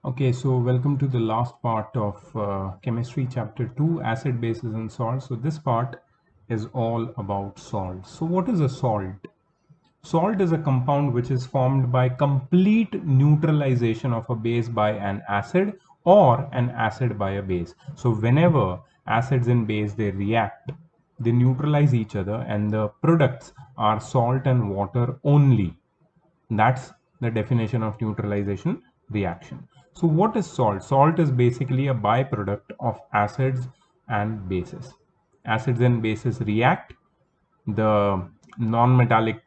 Okay, so welcome to the last part of chemistry chapter 2, acid, bases and salts. So this part is all about salt. So what is a salt? Salt is a compound which is formed by complete neutralization of a base by an acid or an acid by a base. So whenever acids and base they react, they neutralize each other and the products are salt and water only. That's the definition of neutralization reaction. So what is salt? Salt is basically a byproduct of acids and bases. Acids and bases react, the non-metallic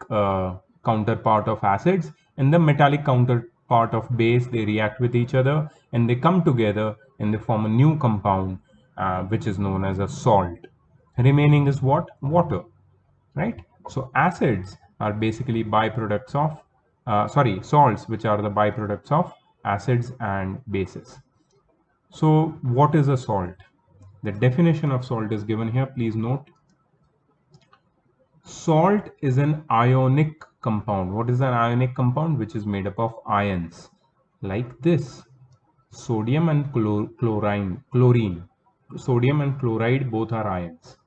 counterpart of acids and the metallic counterpart of base, they react with each other and they come together and they form a new compound which is known as a salt. Remaining is what? Water, right? So acids are basically byproducts of salts, which are the byproducts of acids and bases. So what is a salt? The definition of salt is given here. Please note, salt is an ionic compound. What is an ionic compound? Which is made up of ions like this: sodium and chlorine. Sodium and chloride both are ions,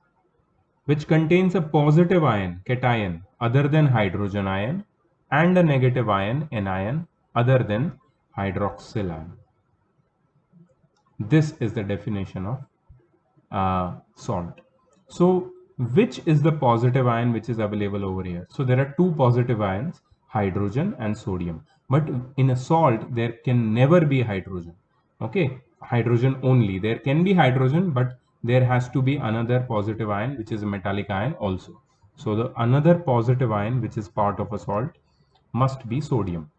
which contains a positive ion, cation, other than hydrogen ion, and a negative ion, anion, other than hydroxyl ion. This is the definition of salt. So which is the positive ion which is available over here? So there are two positive ions, hydrogen and sodium. But in a salt, there can never be hydrogen. Okay, hydrogen only. There can be hydrogen, but there has to be another positive ion, which is a metallic ion also. So the another positive ion, which is part of a salt, must be sodium.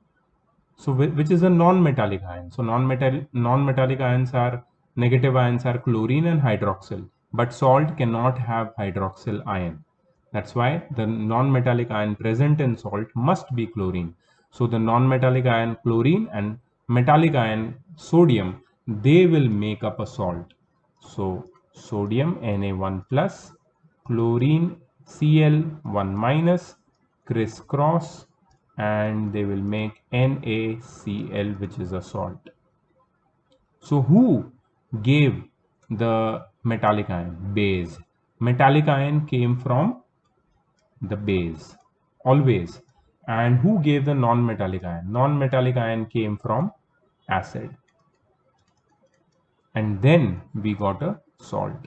So which is a non-metallic ion. So non-metallic ions are, negative ions are chlorine and hydroxyl, but salt cannot have hydroxyl ion. That's why the non-metallic ion present in salt must be chlorine. So the non-metallic ion chlorine and metallic ion sodium, they will make up a salt. So sodium Na1 plus, chlorine Cl1 minus, crisscross, and they will make NaCl, which is a salt. So who gave the metallic ion? Base. Metallic ion came from the base always. And who gave the non-metallic ion? Non-metallic ion came from acid. And then we got a salt.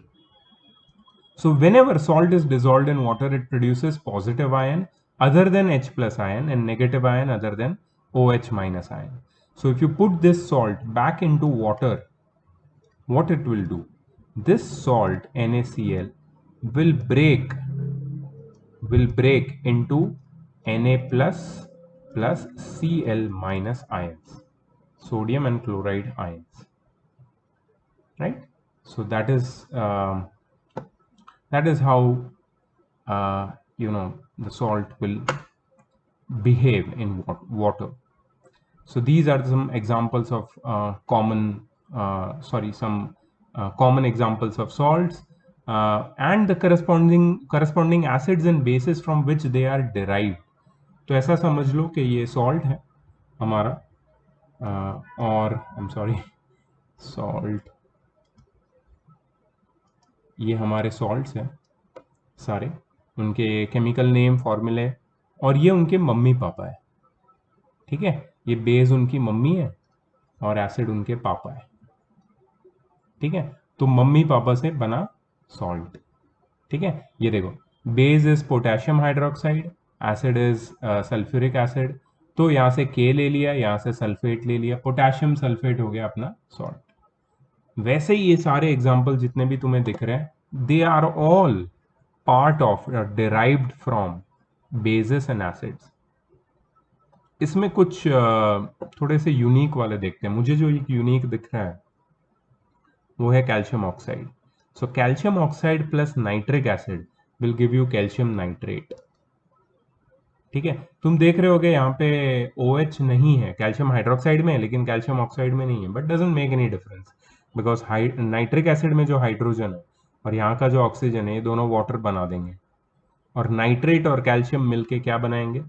So whenever salt is dissolved in water, it produces positive ion other than H plus ion and negative ion other than OH minus ion. So if you put this salt back into water, what it will do? This salt NaCl will break into Na plus plus Cl minus ions, sodium and chloride ions, right? So that is how the salt will behave in water. So these are some examples of common examples of salts and the corresponding acids and bases from which they are derived. तो ऐसा समझ लो कि ये salt है हमारा और I am sorry salt, ये हमारे सॉल्ट्स हैं सारे, उनके केमिकल नेम, फॉर्मूले, और ये उनके मम्मी पापा है. ठीक है, ये बेस उनकी मम्मी है और एसिड उनके पापा है. ठीक है, तो मम्मी पापा से बना सॉल्ट. ठीक है, ये देखो, base is potassium hydroxide, acid is sulphuric acid. तो यहाँ से के ले लिया, यहाँ से सल्फेट ले लिया, पोटेशियम सल्फेट हो गया अपना सॉल्ट. वैसे ही ये सारे एग्जाम्पल जितने भी तुम्हें दिख रहे हैं, they are all part of derived from bases and acids. इसमें कुछ थोड़े से यूनिक वाले देखते हैं. मुझे जो एक यूनिक दिख रहा है वो है calcium oxide. So calcium oxide plus nitric acid will give you calcium nitrate. ठीक है, तुम देख रहे होगे यहाँ पे OH नहीं है, कैल्शियम हाइड्रोक्साइड में है लेकिन कैल्शियम ऑक्साइड में नहीं है, but doesn't make any difference because nitric acid में जो हाइड्रोजन है और यहाँ का जो ऑक्सीजन है, ये दोनों वाटर बना देंगे और नाइट्रेट और कैल्शियम मिलके क्या बनाएंगे?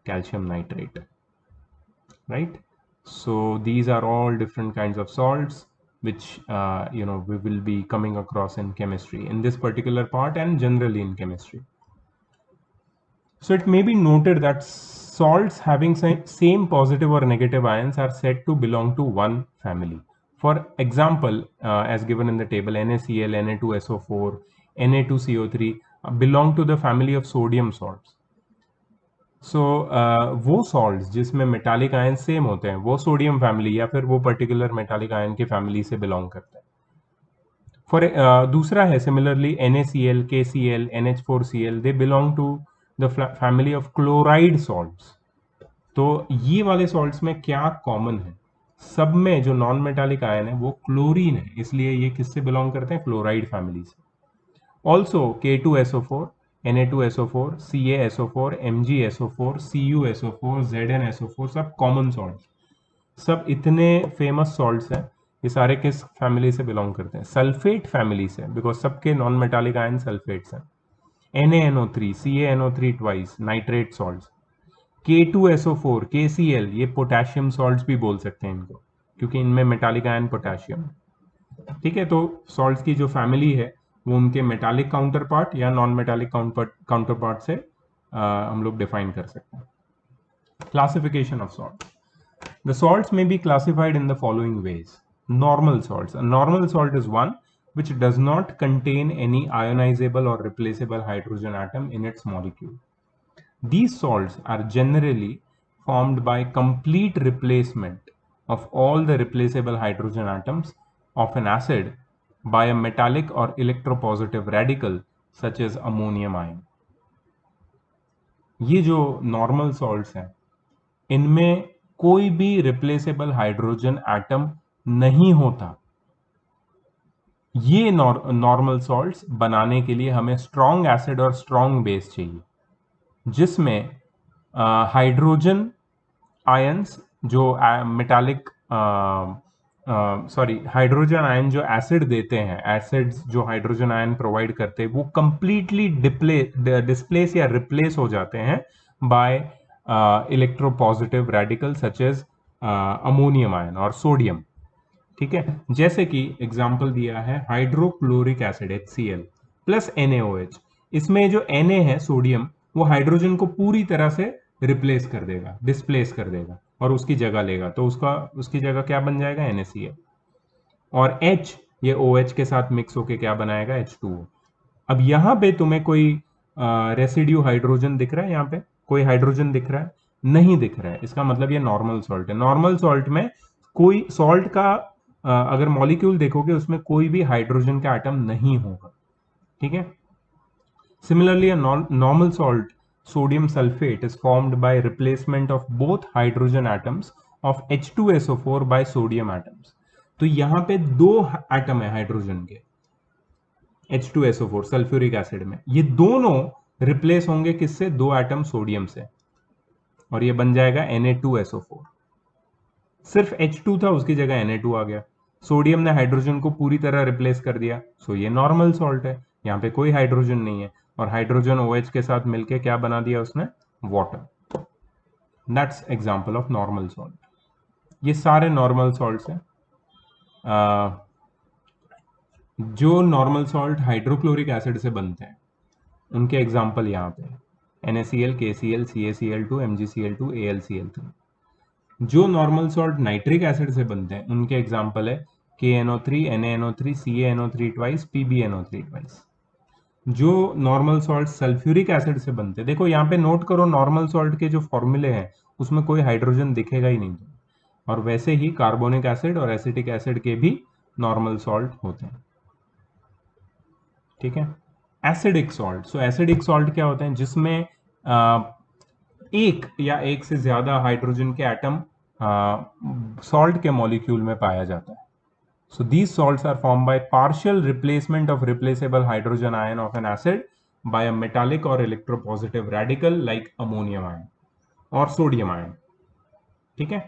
Calcium nitrate, right? So these are all different kinds of salts which we will be coming across in chemistry in this particular part and generally in chemistry. So it may be noted that salts having same positive or negative ions are said to belong to one family. For example, as given in the table, NaCl, Na2SO4, Na2CO3 belong to the family of sodium salts. So वो salts जिसमें metallic ion same होते हैं वो sodium family या फिर वो particular metallic ion की family से बिलोंग करता है. फॉर दूसरा है similarly NaCl, KCl, NH4Cl they belong to the family of chloride salts. तो ये वाले सॉल्ट्स में क्या कॉमन है, सब में जो नॉन मेटालिक आयन है वो क्लोरीन है, इसलिए ये किससे बिलोंग करते हैं, क्लोराइड फैमिली से. Also K2SO4, Na2SO4, CaSO4, MgSO4, CuSO4, ZnSO4 सब कॉमन सॉल्ट्स, सब इतने फेमस सॉल्ट्स हैं. ये सारे किस फैमिली से बिलोंग करते हैं, सल्फेट फैमिली से, बिकॉज सबके नॉन मेटालिक आयन सल्फेट्स हैं. NaNO3, CaNO3 twice, nitrate salts. K2SO4, KCl ये पोटेशियम सॉल्ट्स भी बोल सकते हैं इनको, क्योंकि इनमें मेटालिक आयन पोटेशियम. ठीक है, तो सॉल्ट्स की जो फैमिली है वो उनके मेटालिक काउंटर पार्ट या नॉन मेटालिक काउंटर पार्ट से हम लोग डिफाइन कर सकते हैं. Classification of salt. The salts may be classified in the following ways. Normal salts. A normal salt is one which does not contain any ionizable or replaceable hydrogen atom in its molecule. These salts are generally formed by complete replacement of all the replaceable hydrogen atoms of an acid by a metallic or electropositive radical such as ammonium ion. ये जो normal salts हैं इनमें कोई भी replaceable hydrogen atom नहीं होता. ये normal salts बनाने के लिए हमें स्ट्रॉन्ग एसिड और स्ट्रॉन्ग बेस चाहिए, जिसमें हाइड्रोजन आयंस जो मेटालिक हाइड्रोजन आयन जो एसिड देते हैं, एसिड्स जो हाइड्रोजन आयन प्रोवाइड करते हैं वो कंप्लीटली डिस्प्लेस या रिप्लेस हो जाते हैं by electropositive radical such as ammonium ion और सोडियम. ठीक है, जैसे कि एग्जांपल दिया है hydrochloric acid HCl plus NaOH. इसमें जो Na है सोडियम वो हाइड्रोजन को पूरी तरह से रिप्लेस कर देगा, डिस्प्लेस कर देगा और उसकी जगह लेगा, तो उसकी जगह क्या बन जाएगा, NaCl. और H ये OH के साथ मिक्स होके क्या बनाएगा, H2O. अब यहाँ पे तुम्हें कोई रेसिड्यू हाइड्रोजन दिख रहा है, यहाँ पे कोई हाइड्रोजन दिख रहा है, नहीं दिख रहा है, इसका मतलब ये नॉर्मल सॉल्ट है. नॉर्मल सॉल्ट में कोई सॉल्ट का अगर मॉलिक्यूल देखोगे उसमें कोई भी हाइड्रोजन का एटम नहीं होगा. ठीक है, similarly a normal salt sodium sulfate is formed by replacement of both hydrogen atoms of H2SO4 by sodium atoms. तो यहाँ पे दो एटम है हाइड्रोजन के H2SO4 सल्फ्यूरिक एसिड में, ये दोनों रिप्लेस होंगे किससे, दो एटम सोडियम से, और ये बन जाएगा Na2SO4. सिर्फ H2 था उसकी जगह Na2 आ गया, सोडियम ने हाइड्रोजन को पूरी तरह रिप्लेस कर दिया, सो ये नॉर्मल सॉल्ट है. यहाँ पे कोई हाइड्रोजन नहीं है और हाइड्रोजन OH के साथ मिलके क्या बना दिया उसने, water. That's example of normal salt. ये सारे नॉर्मल सॉल्ट्स हैं. जो नॉर्मल सॉल्ट हाइड्रोक्लोरिक एसिड से बनते हैं उनके एग्जांपल यहाँ पे NaCl, KCl, CaCl2, MgCl2, AlCl3. जो नॉर्मल सॉल्ट नाइट्रिक एसिड से बनते हैं उनके एग्जांपल है KNO3, NaNO3, CaNO3 twice, PbNO3 twice. जो नॉर्मल सॉल्ट सल्फ्यूरिक एसिड से बनते हैं, देखो यहाँ पे नोट करो नॉर्मल सॉल्ट के जो फॉर्मूले हैं उसमें कोई हाइड्रोजन दिखेगा ही नहीं, और वैसे ही कार्बोनिक एसिड और एसिटिक एसिड के भी नॉर्मल सॉल्ट होते हैं. ठीक है, acidic salt. So acidic salt क्या होते हैं, जिसमें एक या एक से ज्यादा हाइड्रोजन के एटम सॉल्ट के मॉलिक्यूल में पाया जाता है. So these salts are formed by partial replacement of replaceable hydrogen ion of an acid by a metallic or electropositive radical like ammonium ion और sodium ion. ठीक है,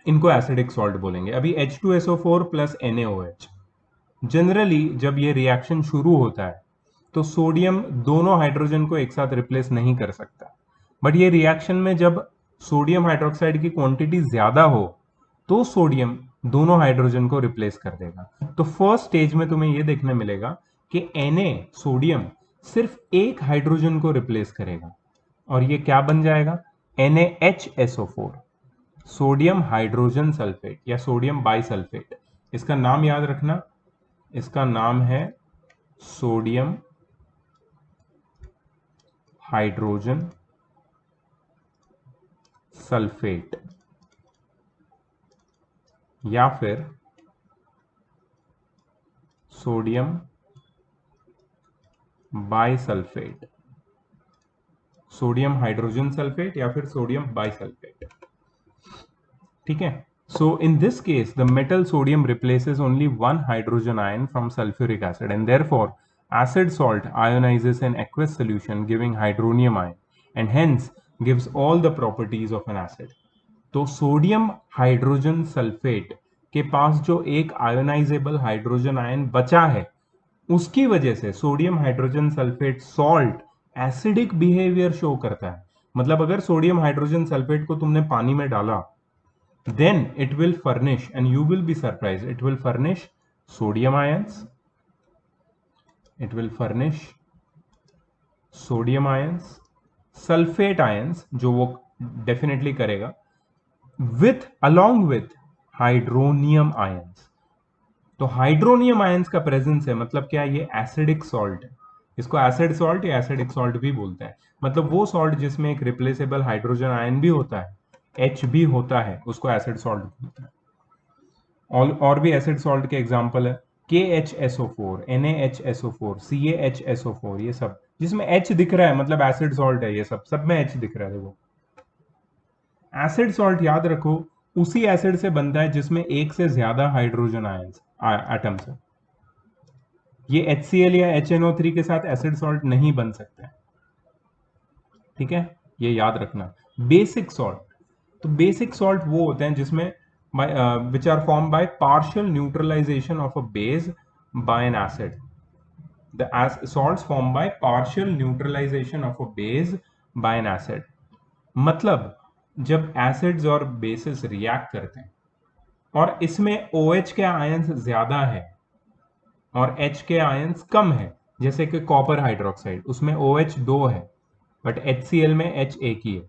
इनको एसिडिक सॉल्ट बोलेंगे. अभी H2SO4 प्लस NaOH, जनरली जब ये reaction शुरू होता है तो सोडियम दोनों हाइड्रोजन को एक साथ रिप्लेस नहीं कर सकता, बट ये रिएक्शन में जब सोडियम हाइड्रोक्साइड की क्वांटिटी ज्यादा हो तो सोडियम दोनों हाइड्रोजन को रिप्लेस कर देगा। तो फर्स्ट स्टेज में तुम्हें यह देखने मिलेगा कि Na सोडियम सिर्फ एक हाइड्रोजन को रिप्लेस करेगा और ये क्या बन जाएगा, NaHSO4, सोडियम हाइड्रोजन सल्फेट या सोडियम बाइसल्फेट। इसका नाम याद रखना, इसका नाम है सोडियम हाइड्रोजन सल्फेट या फिर sodium bisulphate, sodium hydrogen sulphate या फिर सोडियम बाइसल्फेट। ठीक है। So in this case, the metal sodium replaces only one hydrogen ion from sulfuric acid, and therefore acid salt ionizes an aqueous solution, giving hydronium ion, and hence gives all the properties of an acid. तो sodium hydrogen sulphate के पास जो एक ionisable hydrogen ion बचा है, उसकी वजह से sodium hydrogen sulphate salt acidic behaviour show करता है। मतलब अगर सोडियम हाइड्रोजन सल्फेट को तुमने पानी में डाला, then it will furnish, and you will be surprised, it will furnish sodium ions, it will furnish sodium ions, sulfate ions जो वो डेफिनेटली करेगा, with along with hydronium ions. तो हाइड्रोनियम आयंस का प्रेजेंस है, मतलब क्या, ये एसिडिक सॉल्ट है। इसको एसिड सॉल्ट या एसिडिक सॉल्ट भी बोलते हैं। मतलब वो सॉल्ट जिसमें एक रिप्लेसेबल हाइड्रोजन आयन भी होता है, H भी होता है, उसको एसिड सॉल्ट बोलते हैं। और भी एसिड सॉल्ट के एग्जांपल है KHSO4, NaHSO4, CaHSO4, ये सब जिसमें H दिख रहा है मतलब एसिड सॉल्ट है। ये सब में H दिख रहा है। देखो, एसिड सॉल्ट याद रखो उसी एसिड से बनता है जिसमें एक से ज्यादा हाइड्रोजन आयंस एटम्स है। ये HCl या HNO3 के साथ एसिड सॉल्ट नहीं बन सकते। ठीक है, ये याद रखना। बेसिक सॉल्ट, तो बेसिक सॉल्ट वो होते हैं जिसमें which are formed by partial neutralization of a base by an acid. The salts formed by partial neutralization of a base by an acid. मतलब जब एसिड्स और बेसिस रिएक्ट करते हैं और इसमें OH के आयंस ज्यादा है और H के आयंस कम है, जैसे कि कॉपर हाइड्रोक्साइड, उसमें OH 2 है बट HCl में H एक ही है,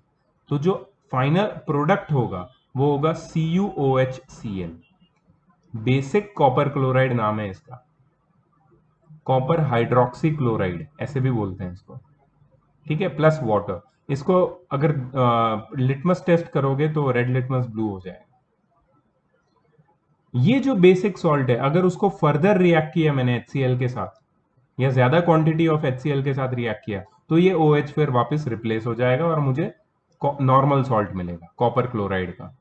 तो जो फाइनल प्रोडक्ट होगा वो होगा CuOHCl। बेसिक कॉपर क्लोराइड नाम है इसका, कॉपर हाइड्रोक्सी क्लोराइड ऐसे भी बोलते हैं इसको। ठीक है, प्लस वाटर। इसको अगर लिटमस टेस्ट करोगे तो रेड लिटमस ब्लू हो जाएगा। ये जो बेसिक सॉल्ट है, अगर उसको फर्दर रिएक्ट किया मैंने HCl के साथ या ज्यादा क्वांटिटी ऑफ HCl के साथ रिएक्ट किया, तो ये OH फिर वापस रिप्लेस हो जाएगा और मुझे नॉर्मल सॉल्ट मिलेगा, कॉपर क्लोराइड का।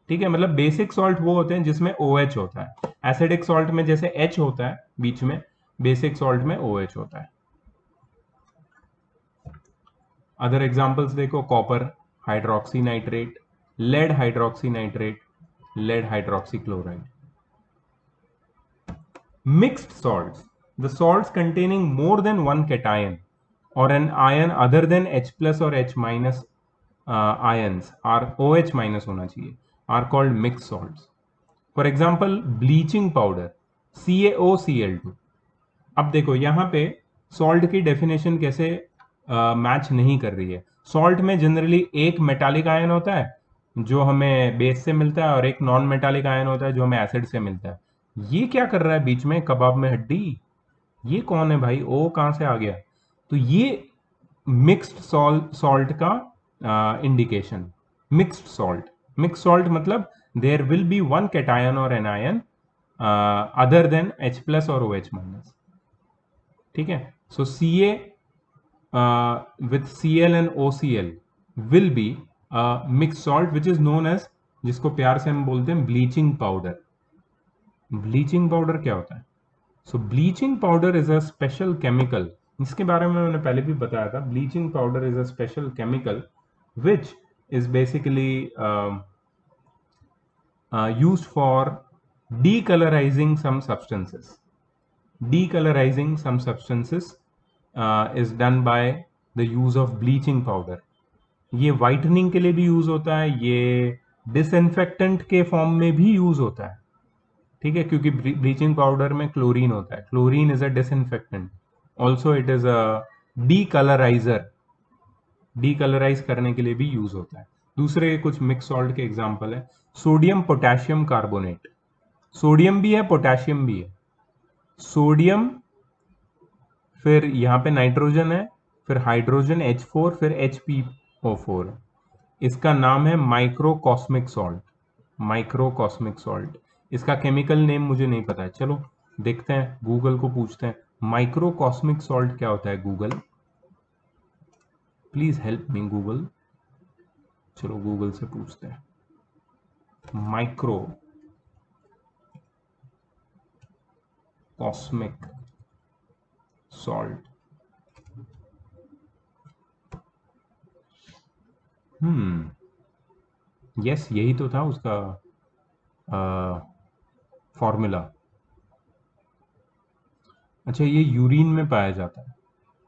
ठीक है, मतलब बेसिक सॉल्ट वो होते हैं जिसमें OH होता है। एसिडिक सॉल्ट में जैसे H होता है बीच में, बेसिक सॉल्ट में OH होता है। अदर एग्जांपल्स देखो, copper hydroxy nitrate, lead hydroxy nitrate, lead hydroxy chloride. Mixed salts, the salts containing more than one cation or an ion other than H plus or H minus ions are OH minus होना चाहिए, are called mixed salts. For example, bleaching powder CaOCl2। अब देखो यहाँ पे salt की definition कैसे match नहीं कर रही है। सॉल्ट में जनरली एक मेटालिक आयन होता है जो हमें बेस से मिलता है और एक नॉन मेटालिक आयन होता है जो हमें एसिड से मिलता है। ये क्या कर रहा है बीच में, कबाब में हड्डी, ये कौन है भाई, ओ कहां से आ गया। तो ये मिक्स्ड सॉल्ट का इंडिकेशन। मिक्स्ड सॉल्ट मतलब there will be one cation और anion other than H plus और OH माइनस। ठीक है, सो Ca with Cl and OCl will be a mixed salt which is known as, जिसको प्यार से हम बोलते हैं ब्लीचिंग पाउडर। ब्लीचिंग पाउडर क्या होता है? So bleaching powder is a special chemical, इसके बारे में मैंने पहले भी बताया था। Bleaching powder is a special chemical which is basically used for decolorizing some substances. Decolorizing some substances is done by the use of bleaching powder. ये whitening के लिए भी यूज होता है, ये डिसइंफेक्टेंट के फॉर्म में भी यूज होता है, ठीक है, क्योंकि ब्लीचिंग पाउडर में क्लोरीन होता है, chlorine is a disinfectant, also it is a decolouriser, decolourise करने के लिए भी यूज होता है। दूसरे कुछ मिक्स सॉल्ट के एग्जांपल है, सोडियम पोटेशियम कार्बोनेट, सोडियम भी है पोटेशियम भी है, सोडियम फिर यहाँ पे नाइट्रोजन है, फिर हाइड्रोजन H4, फिर HPO4, इसका नाम है माइक्रोकॉस्मिक सॉल्ट, माइक्रोकॉस्मिक सॉल्ट। इसका केमिकल नेम मुझे नहीं पता है, चलो देखते हैं, गूगल को पूछते हैं माइक्रोकॉस्मिक सॉल्ट क्या होता है। Google please help me Google, चलो गूगल से पूछते हैं माइक्रो कॉस्मिक सॉल्ट। यस यही तो था उसका फॉर्मूला। अच्छा, ये यूरिन में पाया जाता है।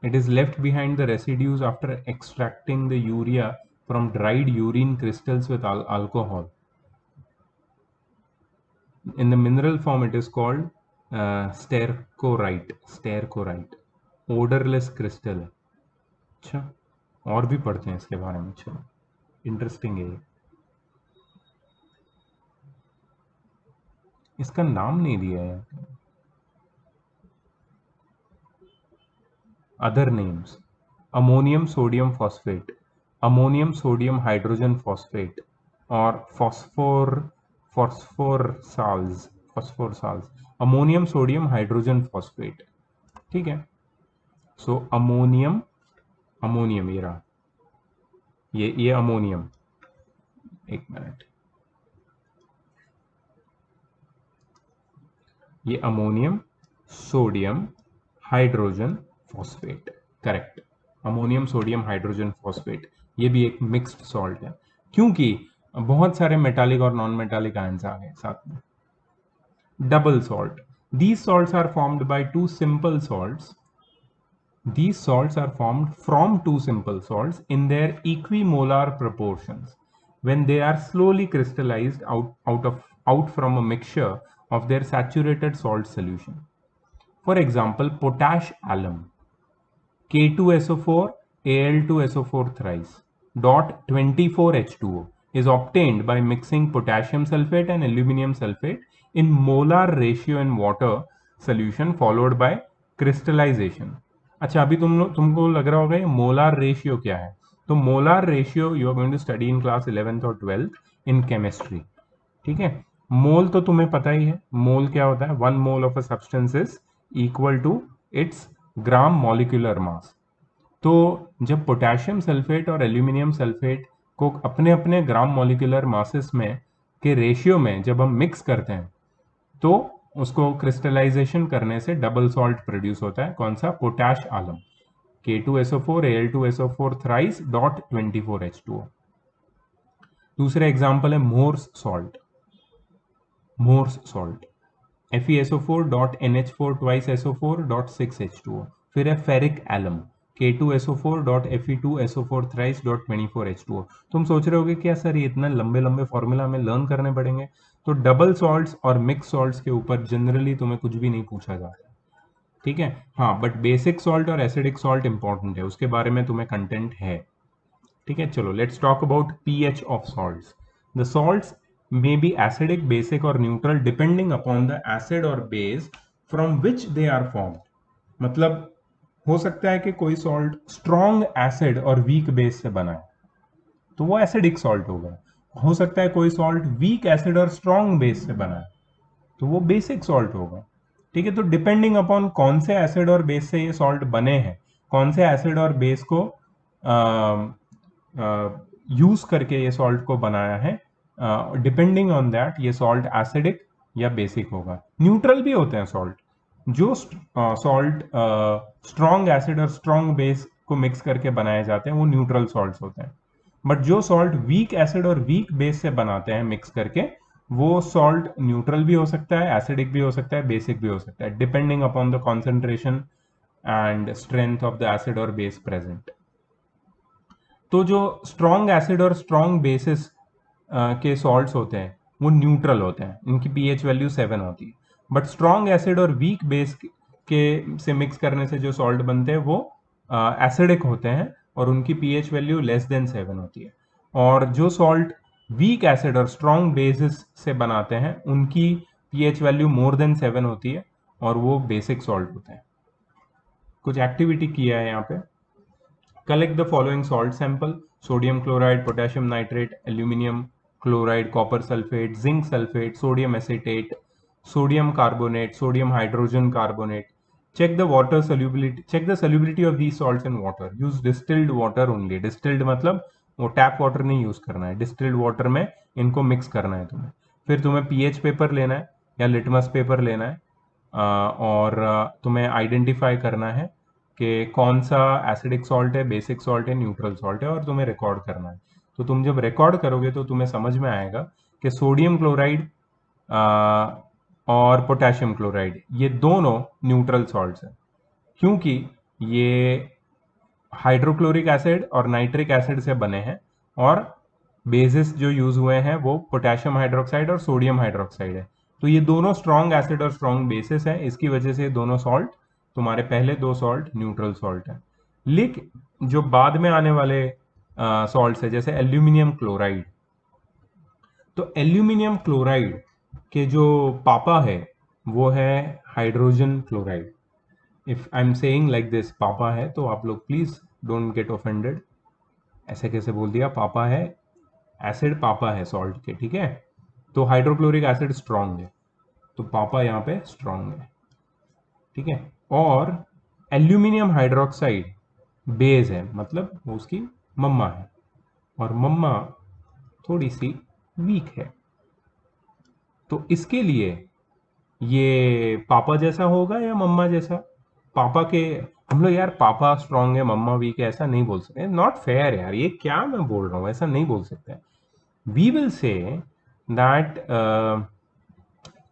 It is left behind the residues after extracting the urea from dried urine crystals with alcohol. In the mineral form, it is called stercorite, stercorite, odorless crystal है। अच्छा, और भी पढ़ते हैं इसके बारे में, चलो इंटरेस्टिंग है ये। इसका नाम नहीं दिया है। Other names, ammonium sodium phosphate, ammonium sodium hydrogen phosphate, और फॉस्फोरसाल्स, फॉस्फोरसाल्स, अमोनियम सोडियम हाइड्रोजन फॉस्फेट, ठीक है। सो अमोनियम, अमोनियम ये रहा, ये अमोनियम, एक मिनट, ये ammonium sodium hydrogen phosphate, correct, ammonium sodium hydrogen phosphate, ये भी एक मिक्स्ड सॉल्ट है, क्योंकि बहुत सारे मेटालिक और नॉन मेटालिक आयंस आ गए साथ में। Double salt, these salts are formed by two simple salts. These salts are formed from two simple salts in their equimolar proportions when they are slowly crystallized out from a mixture of their saturated salt solution. For example, potash alum, K2SO4 Al2SO4 thrice dot 24H2O is obtained by mixing potassium sulfate and aluminum sulfate in molar ratio in water solution followed by crystallization. अच्छा, अभी तुमको लग रहा होगा ये molar ratio क्या है। तो molar ratio you are going to study in class 11th और 12th इन केमिस्ट्री, ठीक है। मोल तो तुम्हें पता ही है, मोल क्या होता है, 1 mole of a substance is equal to its gram molecular mass. तो जब पोटेशियम सल्फेट और एल्यूमिनियम सल्फेट को अपने अपने ग्राम मॉलिक्यूलर मासेस में के रेशियो में जब हम मिक्स करते हैं, तो उसको क्रिस्टलाइजेशन करने से डबल सॉल्ट प्रोड्यूस होता है, कौन सा, पोटैश आलम, K2SO4 Al2SO4 thrice dot 24H2O। दूसरा एग्जांपल है Mohr's salt, Mohr's salt, FeSO4 dot NH4 twice SO4 dot 6H2O। फिर है ferric alum, K2SO4 dot Fe2SO4 thrice dot 24H2O। तुम सोच रहे होगे क्या सर ये इतना लंबे लंबे फॉर्मूला हमें लर्न करने पड़ेंगे। तो डबल सॉल्ट्स और मिक्स सॉल्ट्स के ऊपर जनरली तुम्हें कुछ भी नहीं पूछा जाता, ठीक है। हाँ, बट बेसिक सॉल्ट और एसिडिक सॉल्ट इंपॉर्टेंट है, उसके बारे में तुम्हें कंटेंट है, ठीक है। चलो let's talk about pH of salts. The salts may be acidic, basic or neutral depending upon the acid or base from which they are formed. मतलब हो सकता है कि कोई सॉल्ट स्ट्रॉन्ग एसिड और वीक बेस से बना है तो वो एसिडिक सॉल्ट होगा, हो सकता है कोई सॉल्ट वीक एसिड और स्ट्रॉन्ग बेस से बना है तो वो बेसिक सॉल्ट होगा, ठीक है। तो डिपेंडिंग अपॉन कौन से एसिड और बेस से ये सॉल्ट बने हैं, कौन से एसिड और बेस को यूज करके ये सॉल्ट को बनाया है, डिपेंडिंग ऑन दैट ये सॉल्ट एसिडिक या बेसिक होगा। न्यूट्रल भी होते हैं सॉल्ट, जो सॉल्ट स्ट्रॉन्ग एसिड और स्ट्रॉन्ग बेस को मिक्स करके बनाए जाते हैं वो न्यूट्रल सॉल्ट्स होते हैं। बट जो सॉल्ट वीक एसिड और वीक बेस से बनाते हैं मिक्स करके, वो सॉल्ट न्यूट्रल भी हो सकता है, एसिडिक भी हो सकता है, बेसिक भी हो सकता है, depending upon the concentration and strength of the acid और बेस प्रेजेंट। तो जो स्ट्रॉन्ग एसिड और स्ट्रॉन्ग बेसिस के सॉल्ट्स होते हैं वो न्यूट्रल होते हैं, इनकी पीएच वैल्यू 7 होती है। बट स्ट्रॉन्ग एसिड और वीक बेस के से मिक्स करने से जो सॉल्ट बनते हैं वो एसिडिक होते हैं और उनकी पीएच वैल्यू लेस देन 7 होती है। और जो सॉल्ट वीक एसिड और स्ट्रॉन्ग बेसिस से बनाते हैं उनकी पीएच वैल्यू मोर देन 7 होती है और वो बेसिक सॉल्ट होते हैं। कुछ एक्टिविटी किया है यहाँ पे। Collect the following salt sample: sodium chloride, potassium nitrate, aluminum chloride, copper sulfate, zinc sulfate, sodium acetate, sodium carbonate, sodium hydrogen carbonate. Check the water solubility. Check the solubility of these salts in water. Use distilled water only. Distilled मतलब वो tap water नहीं use करना है, distilled water में इनको mix करना है तुम्हें। फिर तुम्हें पीएच पेपर लेना है या लिटमस पेपर लेना है और तुम्हें आइडेंटिफाई करना है कि कौन सा एसिडिक सॉल्ट है, बेसिक सॉल्ट है, न्यूट्रल सॉल्ट है, और तुम्हें रिकॉर्ड करना है। तो तुम जब रिकॉर्ड करोगे तो तुम्हें समझ में आएगा कि सोडियम क्लोराइड और पोटेशियम क्लोराइड ये दोनों न्यूट्रल सॉल्ट्स हैं, क्योंकि ये हाइड्रोक्लोरिक एसिड और नाइट्रिक एसिड से बने हैं और बेसिस जो यूज हुए हैं वो पोटेशियम हाइड्रोक्साइड और सोडियम हाइड्रोक्साइड है। तो ये दोनों स्ट्रॉन्ग एसिड और स्ट्रॉन्ग बेसिस है, इसकी वजह से दोनों सॉल्ट, तुम्हारे पहले दो सॉल्ट न्यूट्रल सॉल्ट है। लेकिन जो बाद में आने वाले सॉल्ट्स है जैसे एल्यूमिनियम क्लोराइड, तो एल्यूमिनियम क्लोराइड के जो पापा है वो है hydrogen chloride. If I am saying like this पापा है तो आप लोग प्लीज डोंट गेट ऑफेंडेड, ऐसे कैसे बोल दिया, पापा है, एसिड पापा है सॉल्ट के, ठीक है। तो हाइड्रोक्लोरिक एसिड स्ट्रॉन्ग है तो पापा यहाँ पे स्ट्रॉन्ग है, ठीक है। और एल्यूमिनियम हाइड्रोक्साइड बेस है, मतलब वो उसकी मम्मा है और मम्मा थोड़ी सी वीक है, तो इसके लिए ये पापा जैसा होगा या मम्मा जैसा। पापा के हम लोग यार पापा स्ट्रांग है मम्मा वीक है ऐसा नहीं बोल सकते, नॉट फेयर यार, ये क्या मैं बोल रहा हूँ, ऐसा नहीं बोल सकते। वी विल से दैट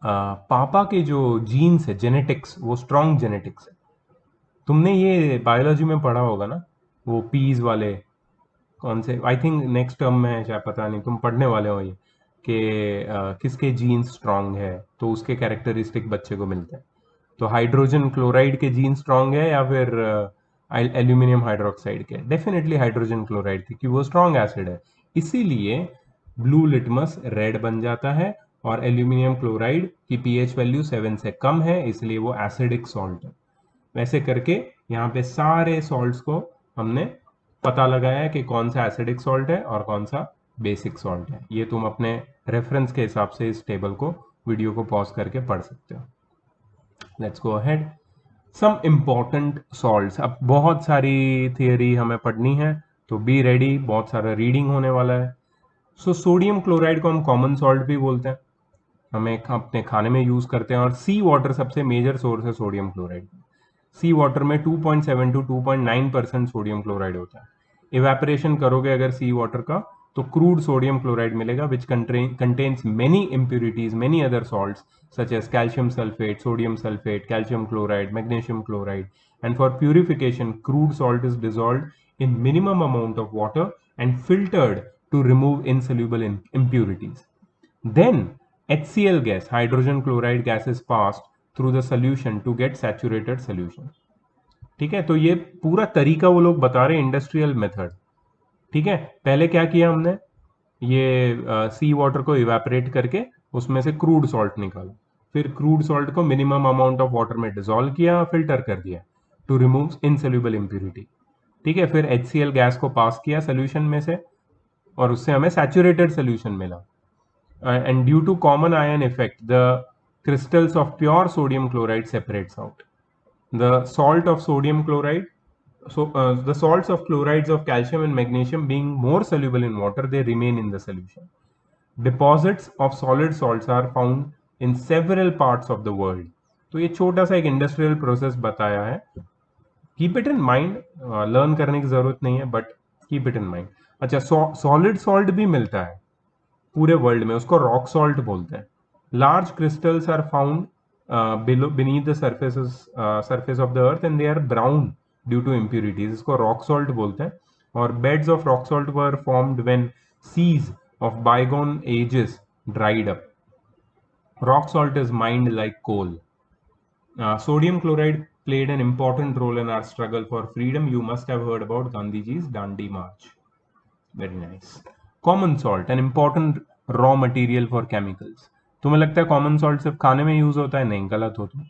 पापा के जो जीन्स है, जेनेटिक्स, वो स्ट्रांग जेनेटिक्स है। तुमने ये बायोलॉजी में पढ़ा होगा ना, वो पीज वाले कौन से, आई थिंक नेक्स्ट टर्म में है शायद, पता नहीं, तुम पढ़ने वाले हो ये कि किसके जीन्स स्ट्रांग है तो उसके कैरेक्टरिस्टिक बच्चे को मिलते हैं। तो हाइड्रोजन क्लोराइड के जीन स्ट्रांग है या फिर एल्यूमिनियम हाइड्रोक्साइड के? डेफिनेटली हाइड्रोजन क्लोराइड, क्योंकि वो स्ट्रांग एसिड है, इसीलिए ब्लू लिटमस रेड बन जाता है। और एल्यूमिनियम क्लोराइड की पीएच वैल्यू 7 से कम है, इसलिए वो एसिडिक सॉल्ट है। वैसे करके यहाँ पे सारे सॉल्ट्स को हमने पता लगाया है कि कौन सा एसिडिक सॉल्ट है और कौन सा बेसिक सॉल्ट है। ये तुम अपने रेफरेंस के हिसाब से इस टेबल को, वीडियो को पॉज करके पढ़ सकते हो। Let's go ahead, some important salts. अब बहुत सारी थियरी हमें पढ़नी है तो बी रेडी, बहुत सारा रीडिंग होने वाला है। सो सोडियम क्लोराइड को हम कॉमन सॉल्ट भी बोलते हैं, हमें अपने खाने में यूज करते हैं। और सी वाटर सबसे मेजर सोर्स है सोडियम क्लोराइड। सी वाटर में 2.7 to 2.9% सोडियम क्लोराइड होता है। इवेपोरेशन करोगे अगर सी वाटर का तो क्रूड सोडियम क्लोराइड मिलेगा, which contains many impurities, many other salts such as calcium sulfate, sodium sulfate, calcium chloride, magnesium chloride. And for purification, crude salt is dissolved in minimum amount of water and filtered to remove insoluble impurities. Then HCl gas, hydrogen chloride gas, is passed through the solution to get saturated solution. ठीक है, तो ये पूरा तरीका वो लोग बता रहे हैं, इंडस्ट्रियल मेथड। ठीक है, पहले क्या किया हमने, ये सी वाटर को इवेपोरेट करके उसमें से क्रूड सॉल्ट निकाला, फिर क्रूड सॉल्ट को मिनिमम अमाउंट ऑफ वाटर में डिसॉल्व किया, फिल्टर कर दिया टू रिमूव इनसोल्यूबल इम्प्यूरिटी। ठीक है, फिर HCl गैस को पास किया सोल्यूशन में से और उससे हमें सैचुरेटेड सोल्यूशन मिला। And due to common ion effect, the crystals of pure sodium chloride separates out. The salt of sodium chloride, the salts of chlorides of calcium and magnesium being more soluble in water, they remain in the solution. Deposits of solid salts are found in several parts of the world. तो ये छोटा सा एक industrial process बताया है, keep it in mind, learn करने की जरूरत नहीं है but keep it in mind. अच्छा, सॉलिड सॉल्ट भी मिलता है पूरे वर्ल्ड में, उसको रॉक सॉल्ट बोलते हैं। Large crystals are found beneath the surface of the earth and they are brown due to impurities, इसको रॉक सॉल्ट बोलते हैं। or beds of rock salt were formed when seas of bygone ages dried up. Rock salt is mined like coal. Sodium chloride played an important role in our struggle for freedom. You must have heard about Gandhiji's Dandi March. Very nice. Common salt, an important raw material for chemicals. तुम्हें लगता है common salt सिर्फ खाने में use होता है? नहीं, गलत हो तुम.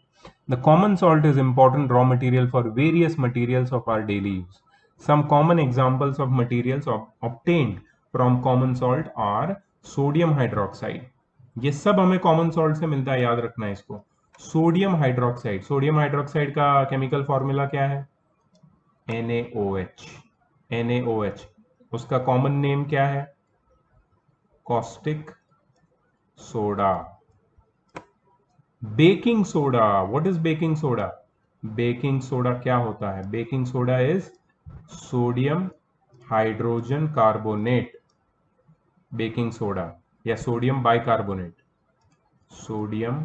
The common salt is important raw material for various materials of our daily use. Some common examples of materials obtained from common salt are sodium hydroxide. ये सब हमें कॉमन सॉल्ट से मिलता है, याद रखना है इसको. Sodium hydroxide. सोडियम हाइड्रोक्साइड का केमिकल फॉर्मूला क्या है? NaOH. NaOH. उसका कॉमन नेम क्या है? Caustic soda. Baking soda. What is baking soda? Baking soda क्या होता है? Baking soda is sodium hydrogen carbonate. Baking soda या सोडियम बाइकार्बोनेट. Sodium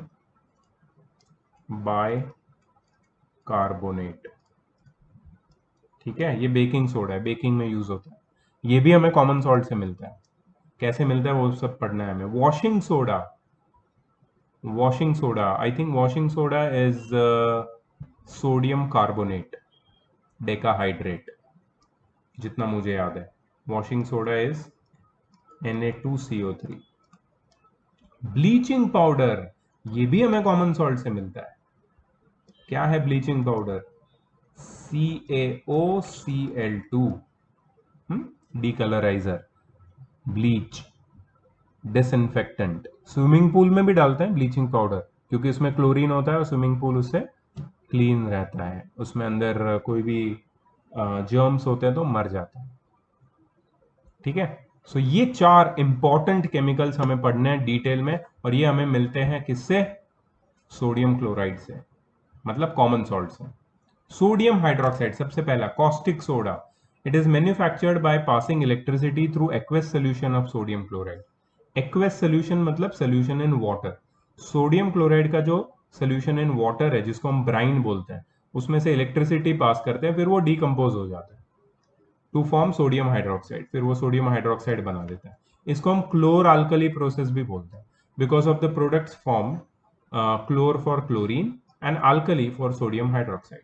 bicarbonate. ठीक है, ये बेकिंग सोडा है, बेकिंग में यूज होता है. ये भी हमें कॉमन सॉल्ट से मिलता है. कैसे मिलता है वो सब पढ़ना है हमें. Washing soda. Washing soda, I think washing soda is sodium carbonate decahydrate, जितना मुझे याद है. Washing soda is Na2CO3. Bleaching powder, ये भी हमें कॉमन सॉल्ट से मिलता है. क्या है bleaching powder? CaOCl2. Decolouriser, bleach, disinfectant. Swimming pool में भी डालते हैं ब्लीचिंग पाउडर, क्योंकि उसमें क्लोरीन होता है और स्विमिंग पूल उससे क्लीन रहता है. उसमें अंदर कोई भी जर्म्स होते हैं तो मर जाते हैं. ठीक है. सो ये 4 इंपॉर्टेंट केमिकल्स हमें पढ़ने हैं डिटेल में, और ये हमें मिलते हैं किससे? सोडियम क्लोराइड से, मतलब कॉमन सॉल्ट से. सोडियम हाइड्रोक्साइड सबसे पहला, caustic soda. It is manufactured by passing electricity through aqueous solution of sodium chloride. Aqueous solution मतलब solution in water. Sodium chloride का जो सोल्यूशन इन वाटर है, जिसको हम ब्राइन बोलते हैं, उसमें से इलेक्ट्रिसिटी पास करते हैं, फिर वो डीकम्पोज हो जाता है टू फॉर्म सोडियम हाइड्रोक्साइड. फिर वो सोडियम हाइड्रोक्साइड बना देता है. इसको हम क्लोर अल्कली प्रोसेस भी बोलते हैं, because of the products form chlor for chlorine and alkali for sodium hydroxide.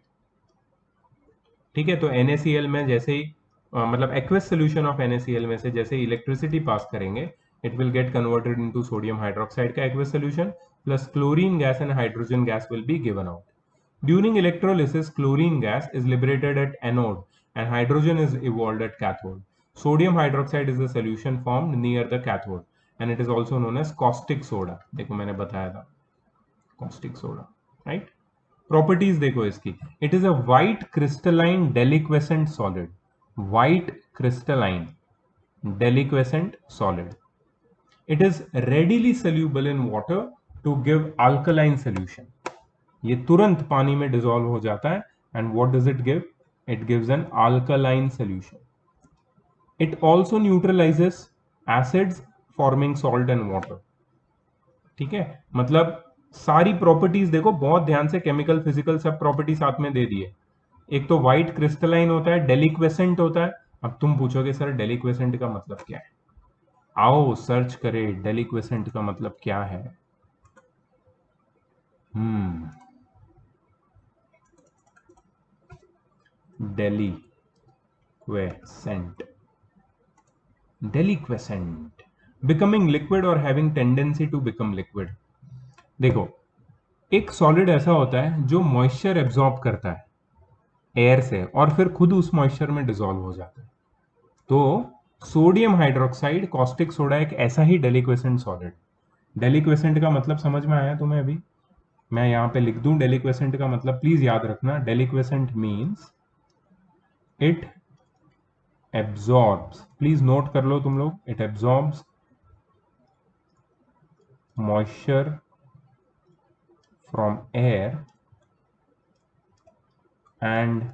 ठीक है. तो NaCl में जैसे ही मतलब एक्वस सोल्यूशन ऑफ NaCl में से जैसे ही इलेक्ट्रिसिटी पास करेंगे, it will get converted into sodium hydroxide का aqueous solution, plus chlorine gas and hydrogen gas will be given out. During electrolysis, chlorine gas is liberated at anode and hydrogen is evolved at cathode. Sodium hydroxide is the solution formed near the cathode and it is also known as caustic soda. देखो मैंने बताया था caustic soda, right? Properties देखो इसकी. It is a white crystalline deliquescent solid. White crystalline deliquescent solid. It is readily soluble in water to give alkaline solution. ये तुरंत पानी में डिसॉल्व हो जाता है. And what does it give? It gives an alkaline solution. It also neutralises acids forming salt and water. ठीक है. मतलब सारी प्रॉपर्टीज देखो, बहुत ध्यान से, केमिकल फिजिकल सब प्रॉपर्टी साथ में दे दिए. एक तो व्हाइट क्रिस्टलाइन होता है, डेलिक्वेसेंट होता है. अब तुम पूछोगे सर डेलिक्वेसेंट का मतलब क्या है? आओ सर्च करें डेलिक्वेसेंट का मतलब क्या है. Deliquescent. Deliquescent. Becoming liquid or having tendency to become liquid. देखो, एक सॉलिड ऐसा होता है जो मॉइस्चर एब्जॉर्ब करता है एयर से और फिर खुद उस मॉइस्चर में डिसॉल्व हो जाता है. तो सोडियम हाइड्रोक्साइड, कॉस्टिक सोडा एक ऐसा ही डेलिक्वेसेंट सॉलिड. डेलिक्वेसेंट का मतलब समझ में आया तुम्हें? अभी मैं यहां पे लिख दूं डेलिक्वेसेंट का मतलब, प्लीज याद रखना. Deliquescent means it absorbs, please note कर लो तुम लोग, it absorbs moisture from air and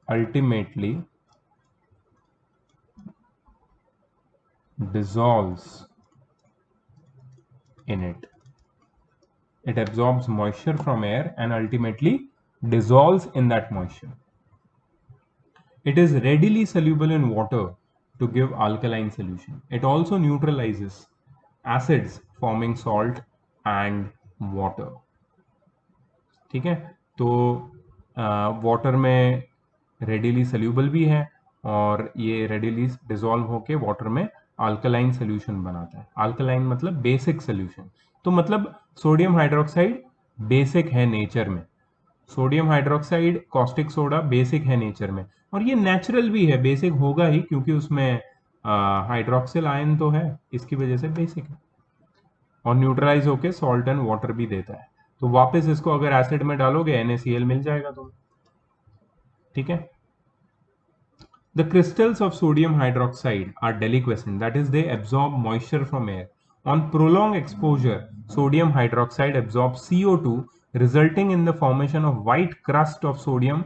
ultimately dissolves in it. It absorbs moisture from air and ultimately dissolves in that moisture. It is readily soluble in water to give alkaline solution. It also neutralizes acids forming salt and water. ठीक है, तो water में readily soluble भी है और ये readily dissolve होके water में अल्कलाइन सोल्यूशन बनाता है. अल्कलाइन मतलब बेसिक सोल्यूशन. तो मतलब सोडियम हाइड्रोक्साइड बेसिक है नेचर में. Sodium hydroxide caustic soda basic है नेचर में, और ये नेचुरल भी है, बेसिक होगा ही क्योंकि उसमें हाइड्रोक्सिल आयन तो है, इसकी वजह से बेसिक है. और न्यूट्रलाइज होके सॉल्ट एंड वाटर भी देता है. तो वापस इसको अगर एसिड में डालोगे NaCl मिल जाएगा तुम्हें. ठीक है. The crystals of sodium hydroxide are deliquescent, that is, they absorb moisture from air. On prolonged exposure, sodium hydroxide absorbs CO2, resulting in the formation of white crust of solid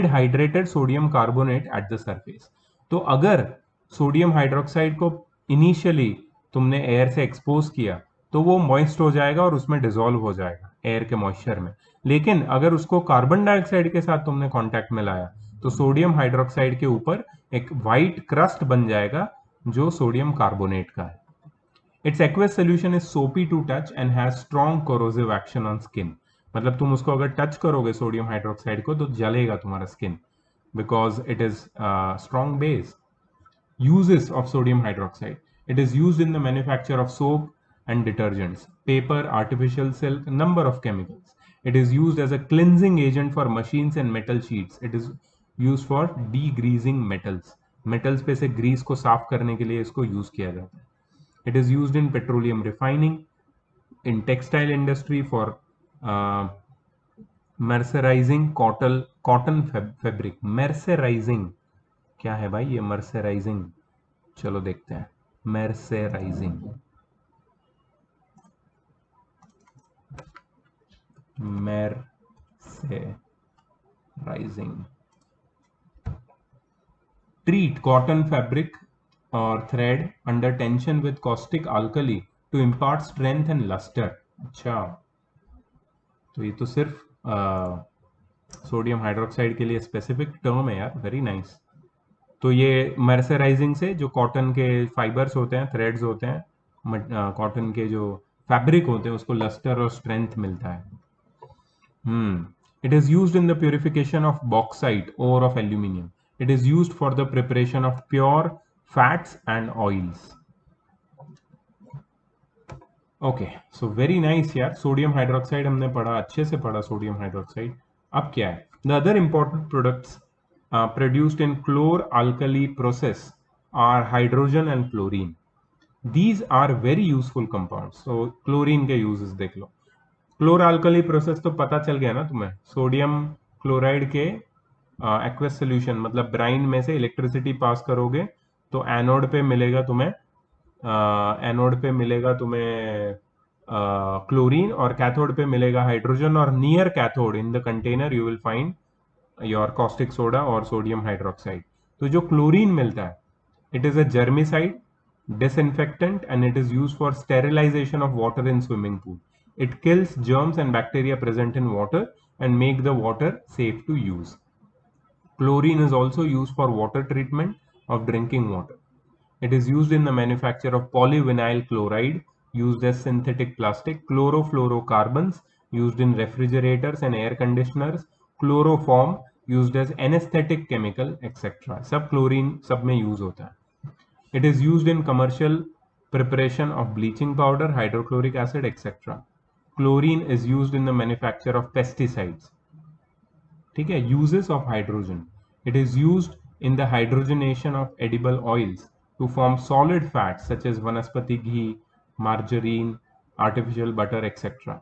hydrated sodium carbonate at the surface. तो अगर sodium hydroxide को initially तुमने air से expose किया तो वो moist हो जाएगा और उसमें डिसॉल्व हो जाएगा एयर के मॉइस्चर में. लेकिन अगर उसको कार्बन डाइऑक्साइड के साथ तुमने कांटेक्ट में लाया तो सोडियम हाइड्रोक्साइड के ऊपर एक वाइट क्रस्ट बन जाएगा जो सोडियम कार्बोनेट का है. Its aqueous solution is soapy to touch and has strong corrosive action on skin. मतलब तुम उसको अगर टच करोगे सोडियम हाइड्रोक्साइड को तो जलेगा तुम्हारा skin, because it is strong base. Uses of sodium hydroxide. It is used in the manufacture of soap and detergents, paper, artificial silk, number of chemicals. It is used as a cleansing agent for machines and metal sheets. It is used for degreasing metals. Metals पे से grease को साफ करने के लिए इसको use किया जाता है. It is used in petroleum refining, in textile industry for mercerizing cotton fabric. Mercerizing क्या है भाई ये मर्सराइजिंग? चलो देखते हैं. मर्सराइजिंग, ट्रीट कॉटन फैब्रिक और thread under tension with caustic alkali to impart strength and lustre. अच्छा, तो ये तो सिर्फ सोडियम हाइड्रोक्साइड के लिए स्पेसिफिक टर्म है यार. Very nice. तो ये मर्सराइजिंग से जो कॉटन के फाइबर्स होते हैं, थ्रेड्स होते हैं, कॉटन के जो फैब्रिक होते हैं उसको लस्टर और स्ट्रेंथ मिलता है. It is used in the purification of bauxite और of aluminium. It is used for the preparation of pure fats and oils. Okay, so very nice यार. सोडियम हाइड्रोक्साइड हमने पढ़ा, अच्छे से पढ़ा सोडियम हाइड्रोक्साइड. अब क्या है? The other important products produced in chlor-alkali process are hydrogen and chlorine. These are very useful compounds. So chlorine के uses देख लो. chlor-alkali process तो पता चल गया ना तुम्हें. सोडियम क्लोराइड के एक्वस सोल्यूशन मतलब ब्राइन में से इलेक्ट्रिसिटी पास करोगे तो एनोड पे मिलेगा तुम्हें क्लोरीन और कैथोड पे मिलेगा हाइड्रोजन, और near cathode in the container you will find your caustic soda और सोडियम हाइड्रोक्साइड. तो जो क्लोरीन मिलता है, it is a germicide, disinfectant, and it is used for sterilization of water in swimming pool. It kills germs and bacteria present in water and make the water safe to use. Chlorine is also used for water treatment of drinking water. It is used in the manufacture of polyvinyl chloride used as synthetic plastic, chlorofluorocarbons used in refrigerators and air conditioners, chloroform used as anesthetic chemical, etc. सब chlorine सब में use होता है. It is used in commercial preparation of bleaching powder, hydrochloric acid, etc. Chlorine is used in the manufacture of pesticides. ठीक है. Uses of hydrogen. It is used in the hydrogenation of edible oils to form solid fats such as vanaspati ghee, margarine, artificial butter, etc.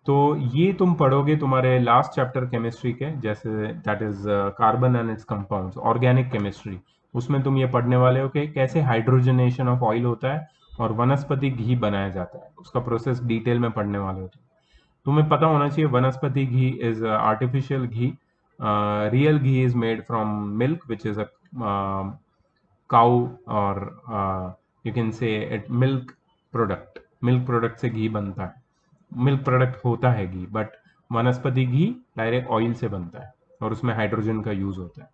तो ये तुम पढ़ोगे तुम्हारे last chapter chemistry के, जैसे that is carbon and it's compounds, organic chemistry. उसमें तुम ये पढ़ने वाले हो कि कैसे हाइड्रोजनेशन ऑफ ऑयल होता है और वनस्पति घी बनाया जाता है. उसका प्रोसेस डिटेल में पढ़ने वाले हो. तुम्हें पता होना चाहिए vanaspati ghee is artificial ghee. Real ghee is made from milk which is a cow, और you can say it milk product से घी बनता है. मिल्क प्रोडक्ट होता है घी, बट वनस्पति घी डायरेक्ट ऑयल से बनता है. और उसमें हाइड्रोजन का यूज होता है।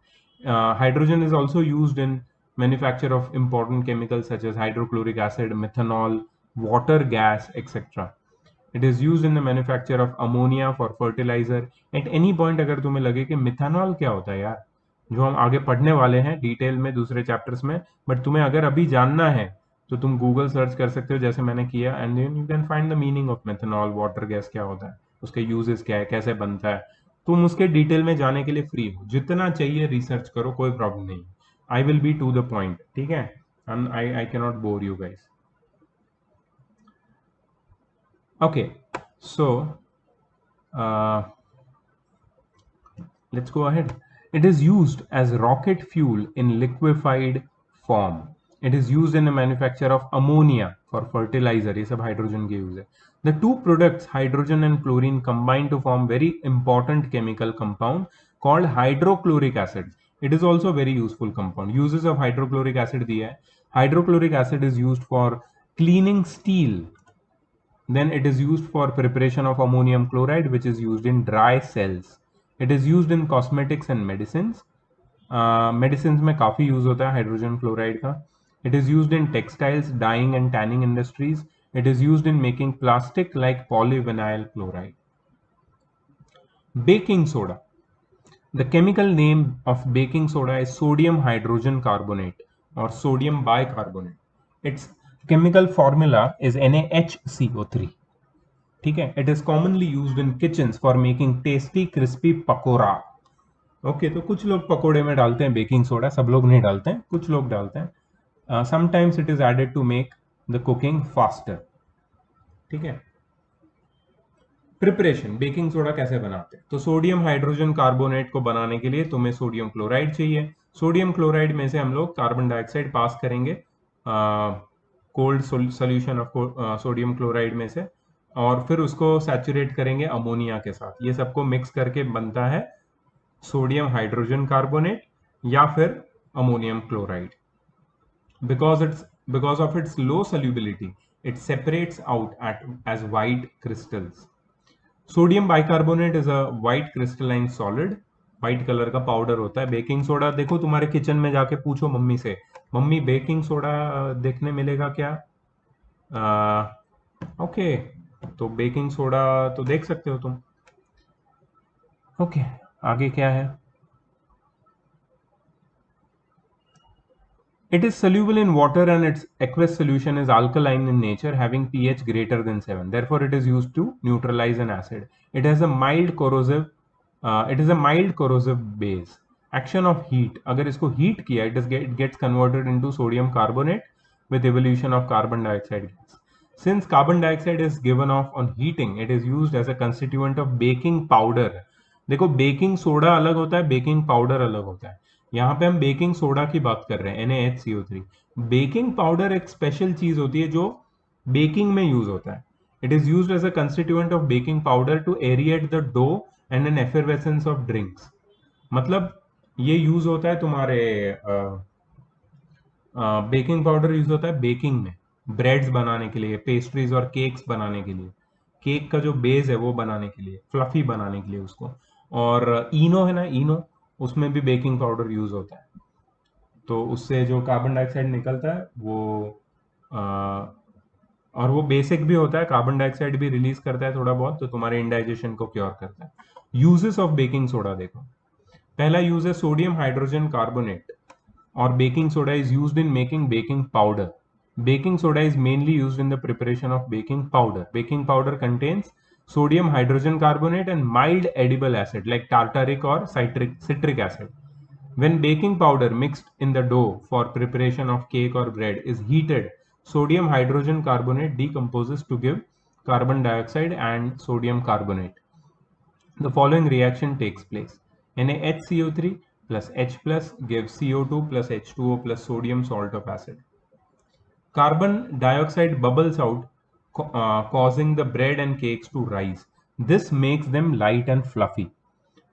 Hydrogen is also used in manufacture of important chemicals such as hydrochloric acid, methanol, water gas etcetera. It is used in the manufacture of ammonia for fertiliser. At any point अगर तुम्हें लगे कि methanol क्या होता है यार, जो हम आगे पढ़ने वाले हैं डिटेल में दूसरे चैप्टर्स में, बट तुम्हें अगर अभी जानना है तो तुम गूगल सर्च कर सकते हो जैसे मैंने किया, and then you can find the meaning of methanol, water gas क्या होता है, उसके यूजेस क्या है, कैसे बनता है। तुम उसके डिटेल में जाने के लिए फ्री हो, जितना चाहिए रिसर्च करो, कोई प्रॉब्लम नहीं। I will be to the point, ठीक है, and I can not bore you guys. Okay, so let's go ahead. It is used as rocket fuel in liquefied form. It is used in the manufacture of ammonia for fertilizer. ये सब hydrogen के use है. The two products, hydrogen and chlorine, combine to form very important chemical compound called hydrochloric acid. It is also a very useful compound. Uses of hydrochloric acid दिया है. Hydrochloric acid is used for cleaning steel. Then it is used for preparation of ammonium chloride, which is used in dry cells. It is used in cosmetics and medicines. Medicines में काफी use होता है hydrogen chloride का. It is used in textiles, dyeing and tanning industries. It is used in making plastic like polyvinyl chloride. Baking soda. The chemical name of baking soda is sodium hydrogen carbonate or sodium bicarbonate. Its chemical formula is NaHCO3. ठीक है. It is commonly used in kitchen for making tasty crispy pakora. Okay, तो कुछ लोग पकोड़े में डालते हैं baking soda, सब लोग नहीं डालते हैं, कुछ लोग डालते हैं. Sometimes it is added to make the cooking faster. ठीक है. प्रिपरेशन, बेकिंग सोडा कैसे बनाते हैं, तो सोडियम हाइड्रोजन कार्बोनेट को बनाने के लिए तुम्हें सोडियम क्लोराइड चाहिए. सोडियम क्लोराइड में से हम लोग कार्बन डाइऑक्साइड पास करेंगे cold solution of sodium chloride में से, और फिर उसको सैचुरेट करेंगे अमोनिया के साथ. ये सबको मिक्स करके बनता है सोडियम हाइड्रोजन कार्बोनेट या फिर ammonium chloride. because of its low solubility, it separates out as white crystals. Sodium bicarbonate is a white crystalline solid. White colour का पाउडर होता है. बेकिंग सोडा देखो, तुम्हारे किचन में जाके पूछो मम्मी से, मम्मी बेकिंग सोडा देखने मिलेगा क्या? ओके, तो बेकिंग सोडा तो देख सकते हो तुम. ओके, आगे क्या है? It is soluble in water and its aqueous solution is alkaline in nature, having pH greater than 7. Therefore, it is used to neutralize an acid. It has a mild corrosive. It is a mild corrosive base. Action of heat. अगर इसको heat किया, it gets converted into sodium carbonate with evolution of carbon dioxide gas. Since carbon dioxide is given off on heating, it is used as a constituent of baking powder. देखो, baking soda अलग होता है, baking powder अलग होता है. यहाँ पे हम बेकिंग सोडा की बात कर रहे हैं, NaHCO3. बेकिंग पाउडर एक स्पेशल चीज होती है जो बेकिंग में यूज होता है. It is used as a constituent of baking powder to aerate the dough and an effervescence of drinks. मतलब ये यूज होता है तुम्हारे बेकिंग पाउडर यूज होता है बेकिंग में, ब्रेड्स बनाने के लिए, पेस्ट्रीज और केक्स बनाने के लिए, केक का जो बेस है वो बनाने के लिए, फ्लफी बनाने के लिए उसको. और इनो है ना, इनो, उसमें भी बेकिंग पाउडर यूज होता है. तो उससे जो कार्बन डाइऑक्साइड निकलता है वो और वो बेसिक भी होता है, कार्बन डाइऑक्साइड भी रिलीज करता है थोड़ा बहुत, तो तुम्हारे इंडाइजेशन को क्योर करता है. यूजेस ऑफ बेकिंग सोडा देखो. पहला यूज है सोडियम हाइड्रोजन कार्बोनेट और baking soda is used in making baking powder. Baking soda is mainly used in the preparation of baking powder. Baking powder contains sodium hydrogen carbonate and mild edible acid like tartaric or citric acid. When baking powder mixed in the dough for preparation of cake or bread is heated, sodium hydrogen carbonate decomposes to give carbon dioxide and sodium carbonate. The following reaction takes place. NaHCO3 plus H plus gives CO2 plus H2O plus sodium salt of acid. Carbon dioxide bubbles out, causing the bread and cakes to rise. This makes them light and fluffy.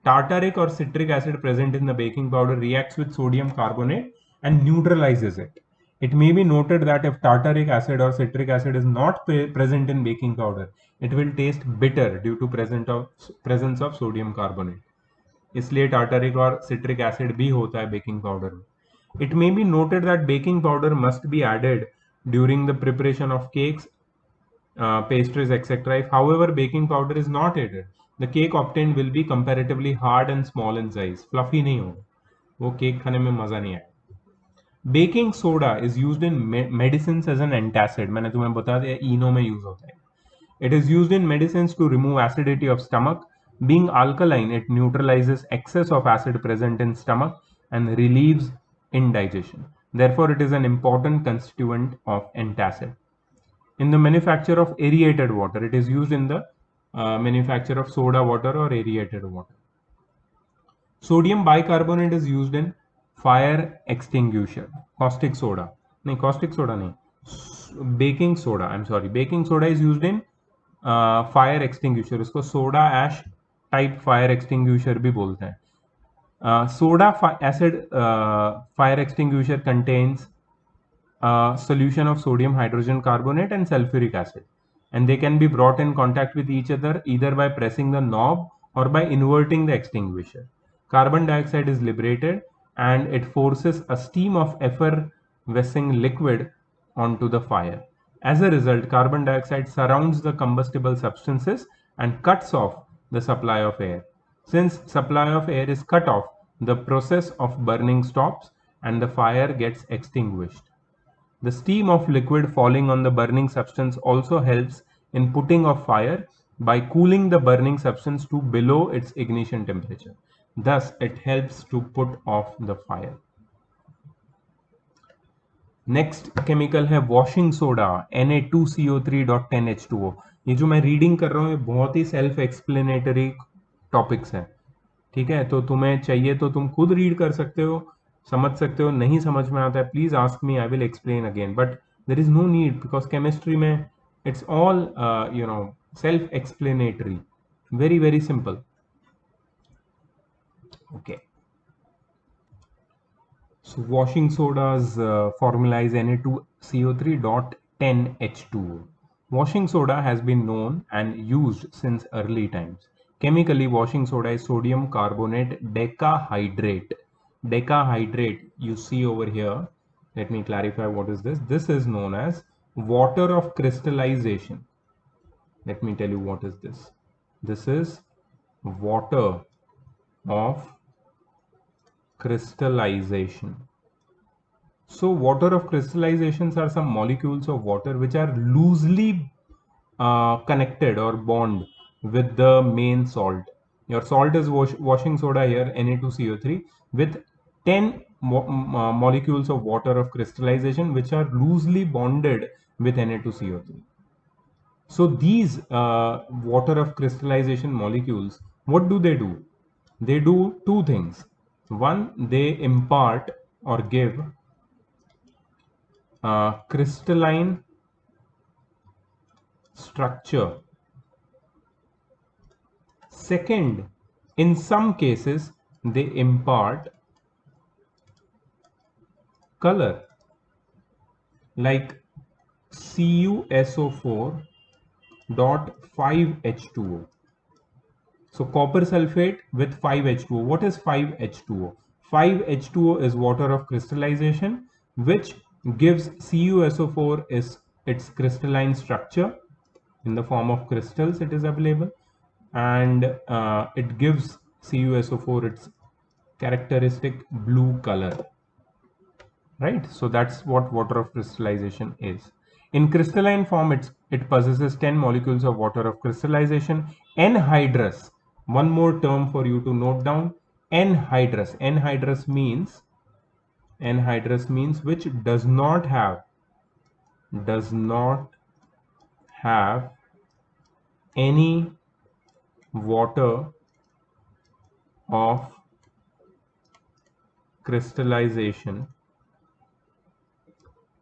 Tartaric or citric acid present in the baking powder reacts with sodium carbonate and neutralizes it. It may be noted that if tartaric acid or citric acid is not present in baking powder, it will taste bitter due to presence of sodium carbonate. इसलिए tartaric और citric acid भी होता है baking powder में. It may be noted that baking powder must be added during the preparation of cakes, pastries, etc. If, however, baking powder is not added, the cake obtained will be comparatively hard and small in size. Fluffy नहीं होगा, वो cake खाने में मजा नहीं आएगा. Baking soda is used in medicine as an antacid. मैंने तुम्हें बता दिया इनो में यूज होता है. It is used in medicines to remove acidity of stomach. Being alkaline, it neutralizes excess of acid present in stomach and relieves indigestion. Therefore, it is an important constituent of antacid. In the manufacture of aerated water, it is used in the manufacture of soda water or aerated water. Sodium bicarbonate is used in fire extinguisher. Caustic soda. नहीं, caustic soda नहीं. Baking soda. I'm sorry. Baking soda is used in fire extinguisher. उसको soda ash type fire extinguisher भी बोलते हैं. Soda acid fire extinguisher contains solution of sodium hydrogen carbonate and sulfuric acid, and they can be brought in contact with each other either by pressing the knob or by inverting the extinguisher. Carbon dioxide is liberated and it forces a stream of effervescing liquid onto the fire. As a result, carbon dioxide surrounds the combustible substances and cuts off the supply of air. Since supply of air is cut off, the process of burning stops and the fire gets extinguished. The steam of liquid falling on the burning substance also helps in putting off fire by cooling the burning substance to below its ignition temperature. Thus, it helps to put off the fire. Next chemical है washing soda Na2CO3.10H2O. ये जो मैं reading कर रहा हूँ ये बहुत ही self explanatory topics है. ठीक है, तो तुम्हें चाहिए तो तुम खुद रीड कर सकते हो, समझ सकते हो. नहीं समझ में आता है please ask me, I will explain again, but there is no need because chemistry में it's all self explanatory, very very simple. Okay, so washing soda's formula is Na2CO3.10H2O. Washing soda has been known and used since early times. Chemically, washing soda is sodium carbonate decahydrate. Decahydrate, you see over here. Let me clarify what is this. This is known as water of crystallization. Let me tell you what is this. This is water of crystallization. So water of crystallizations are some molecules of water which are loosely connected or bond with the main salt. Your salt is washing soda here, Na2CO3, with 10 molecules of water of crystallization which are loosely bonded with Na2CO3. So these water of crystallization molecules, what do? They do two things. One, they impart or give crystalline structure. Second, in some cases, they impart color, like CuSO4.5H2O. So copper sulfate with 5H2O. What is 5H2O? 5H2O is water of crystallization, which gives CuSO4 is its crystalline structure. In the form of crystals it is available, and it gives CuSO4 its characteristic blue color. Right, so that's what water of crystallization is. In crystalline form, it possesses 10 molecules of water of crystallization. Anhydrous, one more term for you to note down. Anhydrous. Anhydrous means which does not have any water of crystallization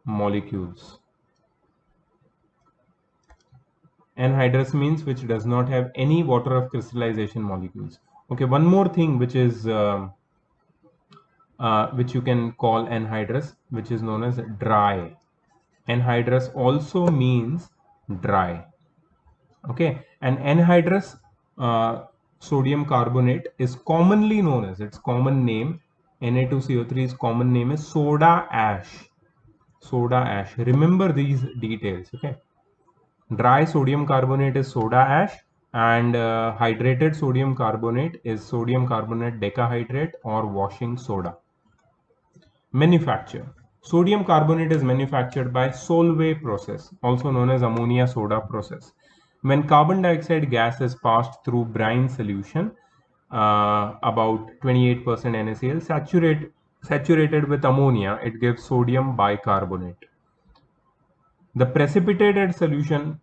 molecules. Anhydrous means which does not have any water of crystallization molecules. Okay, one more thing which is which you can call anhydrous, which is known as dry. Anhydrous also means dry. Okay, and anhydrous sodium carbonate is commonly known as, its common name, Na2CO3's common name is soda ash. Soda ash. Remember these details, okay? Dry sodium carbonate is soda ash, and hydrated sodium carbonate is sodium carbonate decahydrate or washing soda. Manufacture. Sodium carbonate is manufactured by Solvay process, also known as ammonia soda process. When carbon dioxide gas is passed through brine solution, about 28% NaCl, saturated with ammonia, it gives sodium bicarbonate. The precipitated solution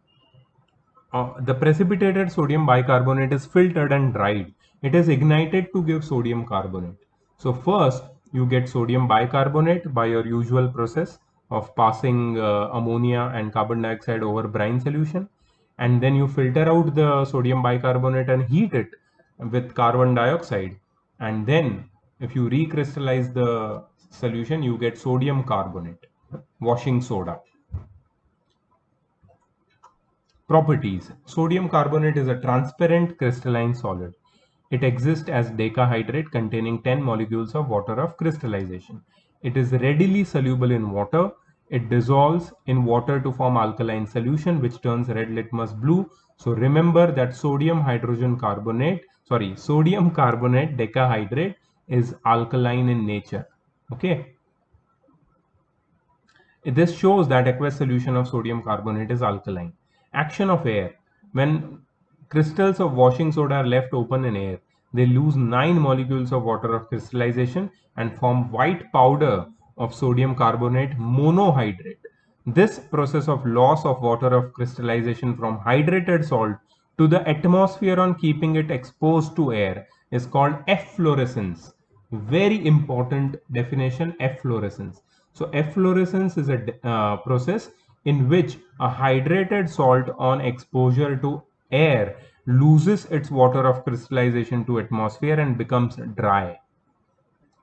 the precipitated sodium bicarbonate is filtered and dried. It is ignited to give sodium carbonate. So first you get sodium bicarbonate by your usual process of passing ammonia and carbon dioxide over brine solution, and then you filter out the sodium bicarbonate and heat it with carbon dioxide, and then if you recrystallize the solution you get sodium carbonate, washing soda. Properties. Sodium carbonate is a transparent crystalline solid. It exists as decahydrate containing 10 molecules of water of crystallization. It is readily soluble in water. It dissolves in water to form alkaline solution which turns red litmus blue. So remember that sodium carbonate decahydrate is alkaline in nature. Okay. This shows that aqueous solution of sodium carbonate is alkaline. Action of air. When crystals of washing soda are left open in air, they lose 9 molecules of water of crystallization and form white powder of sodium carbonate monohydrate. This process of loss of water of crystallization from hydrated salt to the atmosphere on keeping it exposed to air is called efflorescence. Very important definition, efflorescence. So efflorescence is a process in which a hydrated salt on exposure to air loses its water of crystallization to atmosphere and becomes dry.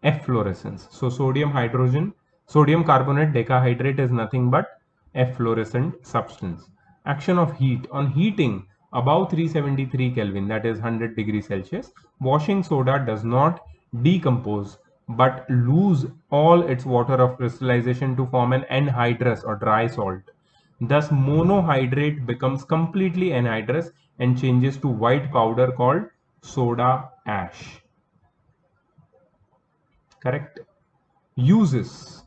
Efflorescence. So sodium carbonate decahydrate is nothing but efflorescent substance. Action of heat. On heating above 373 Kelvin, that is 100 degrees Celsius, washing soda does not decompose but lose all its water of crystallization to form an anhydrous or dry salt. Thus monohydrate becomes completely anhydrous and changes to white powder called soda ash. Correct? Uses.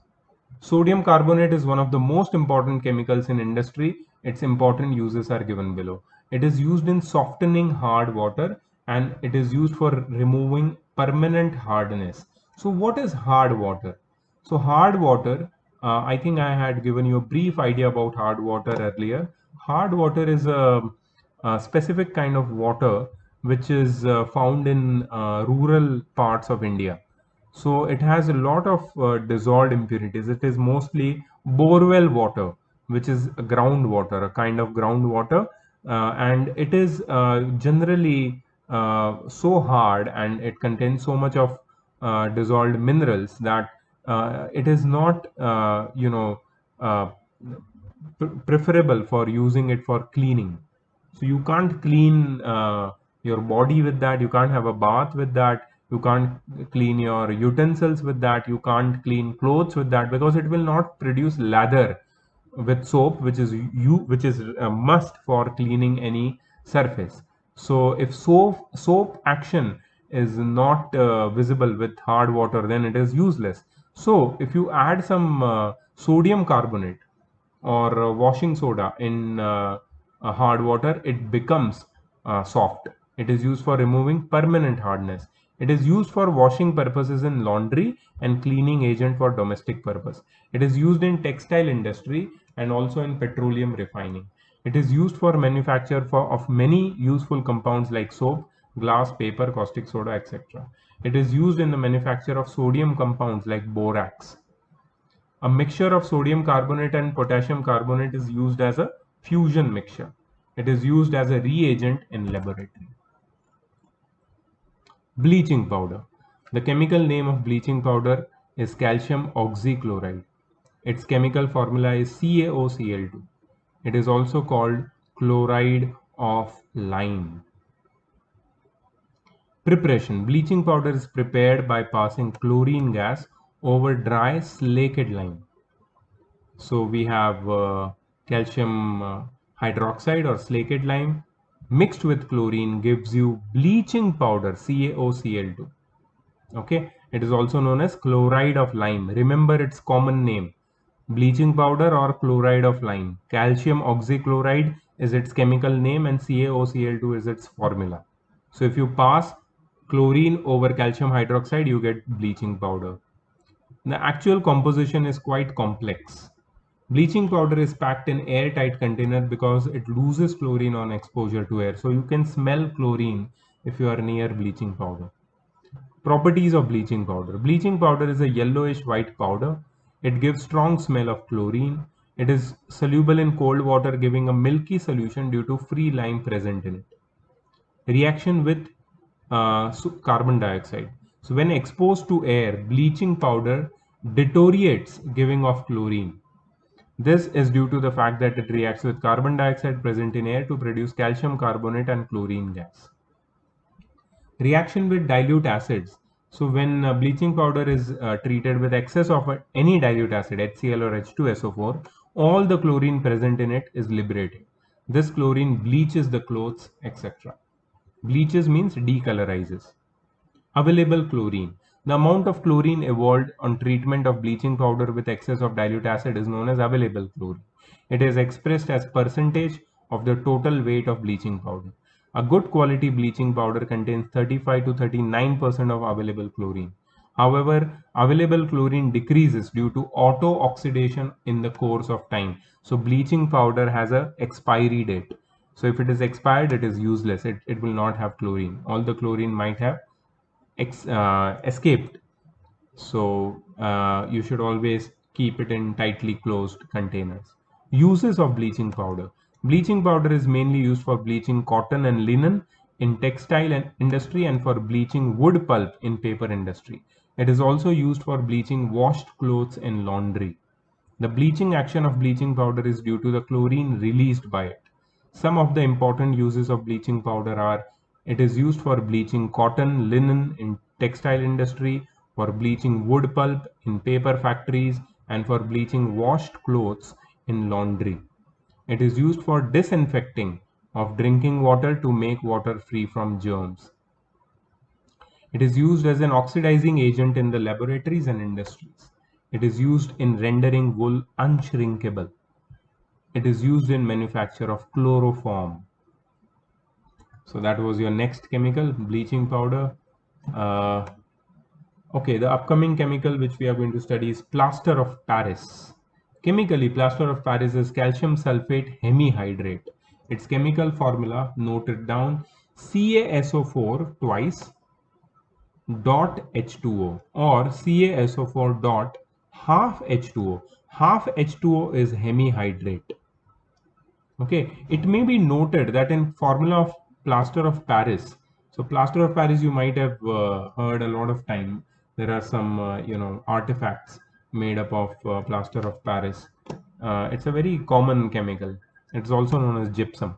Sodium carbonate is one of the most important chemicals in industry. Its important uses are given below. It is used in softening hard water and it is used for removing permanent hardness. So what is hard water? So hard water, I think I had given you a brief idea about hard water earlier. Hard water is a specific kind of water which is found in rural parts of India. So it has a lot of dissolved impurities. It is mostly borewell water, which is a groundwater, a kind of groundwater, and it is generally so hard and it contains so much of dissolved minerals that it is not, uh, preferable for using it for cleaning. So you can't clean your body with that, you can't have a bath with that, you can't clean your utensils with that, you can't clean clothes with that, because it will not produce lather with soap, which is a must for cleaning any surface. So if soap action is not visible with hard water, then it is useless. So if you add some sodium carbonate or washing soda in hard water, it becomes soft. It is used for removing permanent hardness. It is used for washing purposes in laundry and cleaning agent for domestic purpose. It is used in textile industry and also in petroleum refining. It is used for manufacture of many useful compounds like soap, glass, paper, caustic soda, etc. It is used in the manufacture of sodium compounds like borax. A mixture of sodium carbonate and potassium carbonate is used as a fusion mixture. It is used as a reagent in laboratory. Bleaching powder. The chemical name of bleaching powder is calcium oxychloride. Its chemical formula is CaOCl2. It is also called chloride of lime. Preparation. Bleaching powder is prepared by passing chlorine gas over dry slaked lime. So we have calcium hydroxide or slaked lime mixed with chlorine gives you bleaching powder CaOCl2. Okay, it is also known as chloride of lime. Remember its common name, bleaching powder or chloride of lime. Calcium oxychloride is its chemical name and CaOCl2 is its formula. So if you pass chlorine over calcium hydroxide, you get bleaching powder. The actual composition is quite complex. Bleaching powder is packed in airtight container because it loses chlorine on exposure to air. So you can smell chlorine if you are near bleaching powder. Properties of bleaching powder. Bleaching powder is a yellowish white powder. It gives strong smell of chlorine. It is soluble in cold water, giving a milky solution due to free lime present in it. Reaction with carbon dioxide. So when exposed to air, bleaching powder deteriorates, giving off chlorine. This is due to the fact that it reacts with carbon dioxide present in air to produce calcium carbonate and chlorine gas. Reaction with dilute acids. So when bleaching powder is treated with excess of any dilute acid, HCl or H2SO4, all the chlorine present in it is liberated. This chlorine bleaches the clothes, etc. Bleaches means decolorizes. Available chlorine. The amount of chlorine evolved on treatment of bleaching powder with excess of dilute acid is known as available chlorine. It is expressed as percentage of the total weight of bleaching powder. A good quality bleaching powder contains 35 to 39% of available chlorine. However, available chlorine decreases due to auto-oxidation in the course of time. So bleaching powder has a expiry date. So if it is expired, it is useless. It will not have chlorine. All the chlorine might have escaped. So you should always keep it in tightly closed containers. Uses of bleaching powder. Bleaching powder is mainly used for bleaching cotton and linen in textile and industry and for bleaching wood pulp in paper industry. It is also used for bleaching washed clothes in laundry. The bleaching action of bleaching powder is due to the chlorine released by it. Some of the important uses of bleaching powder are: it is used for bleaching cotton, linen in textile industry, for bleaching wood pulp in paper factories, and for bleaching washed clothes in laundry. It is used for disinfecting of drinking water to make water free from germs. It is used as an oxidizing agent in the laboratories and industries. It is used in rendering wool unshrinkable. It is used in manufacture of chloroform. So that was your next chemical, bleaching powder. Okay, the upcoming chemical which we are going to study is plaster of Paris. Chemically, plaster of Paris is calcium sulfate hemihydrate. Its chemical formula, noted down, CaSO4 twice dot H2O or CaSO4 dot half H2O. Half H2O is hemihydrate. Okay, it may be noted that in formula of plaster of Paris, so plaster of Paris you might have heard a lot of time. There are some artifacts made up of plaster of Paris. It's a very common chemical. It's also known as gypsum.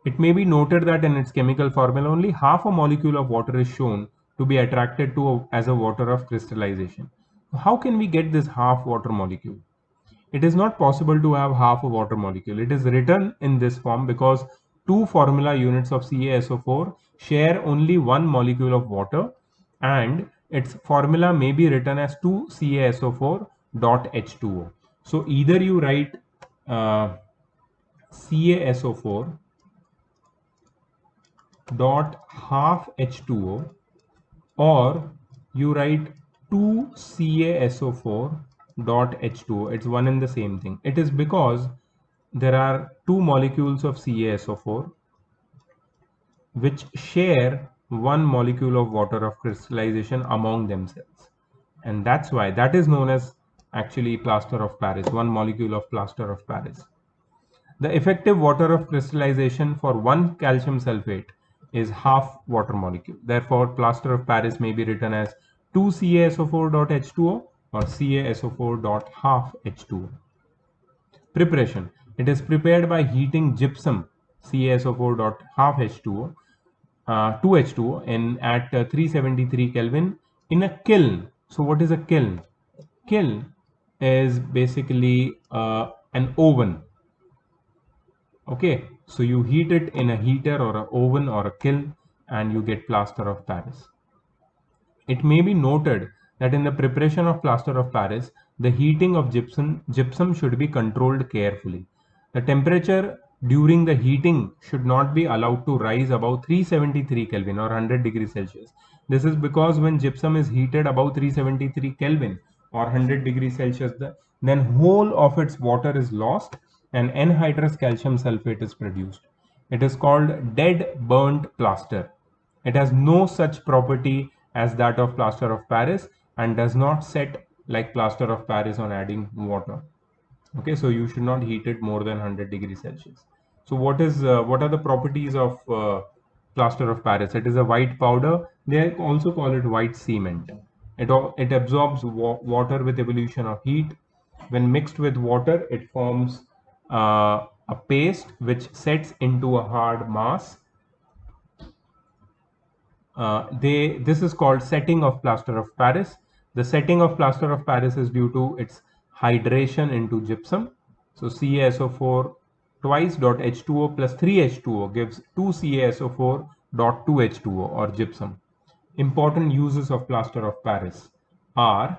It may be noted that in its chemical formula only half a molecule of water is shown to be attracted to as a water of crystallization. How can we get this half water molecule? It is not possible to have half a water molecule. It is written in this form because two formula units of CaSO4 share only one molecule of water, and its formula may be written as 2CaSO4 dot H2O. So either you write CaSO4 dot half H2O or you write 2CaSO4 dot H2O. It's one and the same thing. It is because there are two molecules of CaSO4 which share one molecule of water of crystallization among themselves, and that's why that is known as actually plaster of Paris, one molecule of plaster of Paris. The effective water of crystallization for one calcium sulfate is half water molecule. Therefore, plaster of Paris may be written as 2CaSO4.H2O or CaSO4 half H2O. Preparation. It is prepared by heating gypsum CaSO4 half H2O 2H2O in at 373 Kelvin in a kiln. So what is a kiln? Kiln is basically an oven. Okay, so you heat it in a heater or an oven or a kiln and you get plaster of Paris. It may be noted that in the preparation of plaster of Paris, the heating of gypsum should be controlled carefully. The temperature during the heating should not be allowed to rise above 373 Kelvin or 100 degrees Celsius. This is because when gypsum is heated above 373 Kelvin or 100 degrees Celsius, then whole of its water is lost and anhydrous calcium sulfate is produced. It is called dead burnt plaster. It has no such property as that of plaster of Paris and does not set like plaster of Paris on adding water. Okay, so you should not heat it more than 100 degrees Celsius. So what are the properties of plaster of Paris? It is a white powder. They also call it white cement. It absorbs water with evolution of heat. When mixed with water, it forms a paste which sets into a hard mass. This is called setting of plaster of Paris. The setting of plaster of Paris is due to its hydration into gypsum. So CaSO4 twice dot H2O plus 3H2O gives 2CaSO4 dot 2H2O or gypsum. Important uses of plaster of Paris are: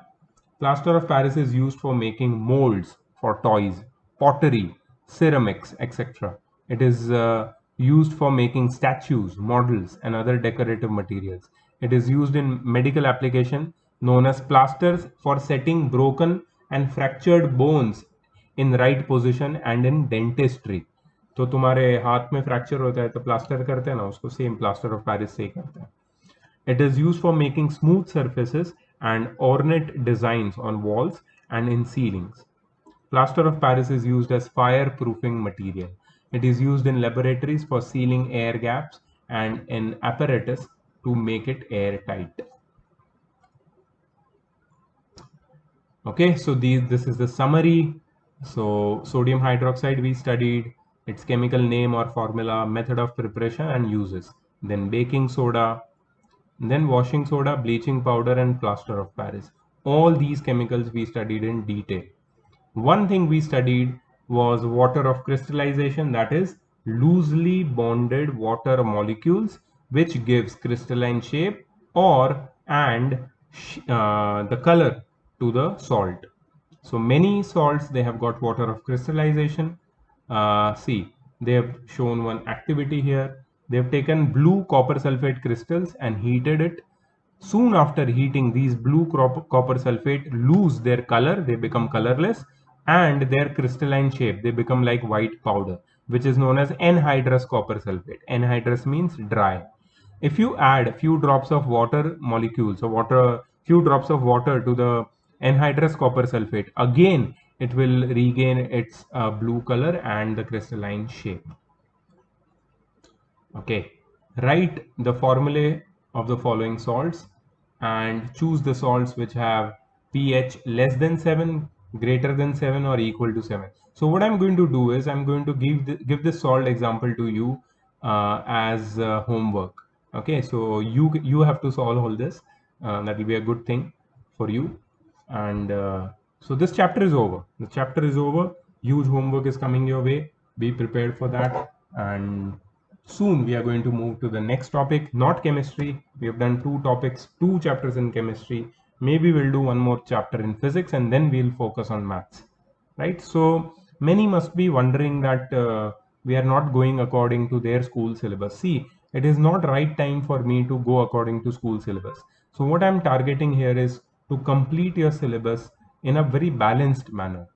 plaster of Paris is used for making molds for toys, pottery, ceramics, etc. It is used for making statues, models, and other decorative materials. It is used in medical application known as plasters for setting broken and fractured bones in right position and in dentistry. तो तुम्हारे हाथ में fracture होता है तो plaster करते हैं ना, उसको सेम प्लास्टर ऑफ पेरिस से ही करते हैं. It is used for making smooth surfaces and ornate designs on walls and in ceilings. Plaster of Paris is used as fireproofing material. It is used in laboratories for sealing air gaps and in apparatus to make it airtight. Okay, so this is the summary. So sodium hydroxide we studied, its chemical name or formula, method of preparation and uses. Then baking soda, then washing soda, bleaching powder, and plaster of Paris. All these chemicals we studied in detail. One thing we studied was water of crystallization, that is loosely bonded water molecules which gives crystalline shape or and the color to the salt. So many salts, they have got water of crystallization. See, they have shown one activity here. They have taken blue copper sulfate crystals and heated it. Soon after heating, these blue copper sulfate lose their color, they become colorless, and their crystalline shape, they become like white powder, which is known as anhydrous copper sulfate. Anhydrous means dry. If you add a few drops of water molecules or few drops of water to the anhydrous copper sulfate, again it will regain its blue color and the crystalline shape. Okay, write the formulae of the following salts and choose the salts which have pH less than 7, greater than 7 or equal to 7. So what I'm going to do is I'm going to give this salt example to you as homework. Okay, so you have to solve all this. That will be a good thing for you. And so this chapter is over. The chapter is over. Huge homework is coming your way. Be prepared for that. And soon we are going to move to the next topic, not chemistry. We have done two chapters in chemistry. Maybe we'll do one more chapter in physics and then we'll focus on maths, right? So many must be wondering that we are not going according to their school syllabus. See, it is not right time for me to go according to school syllabus. So what I'm targeting here is to complete your syllabus in a very balanced manner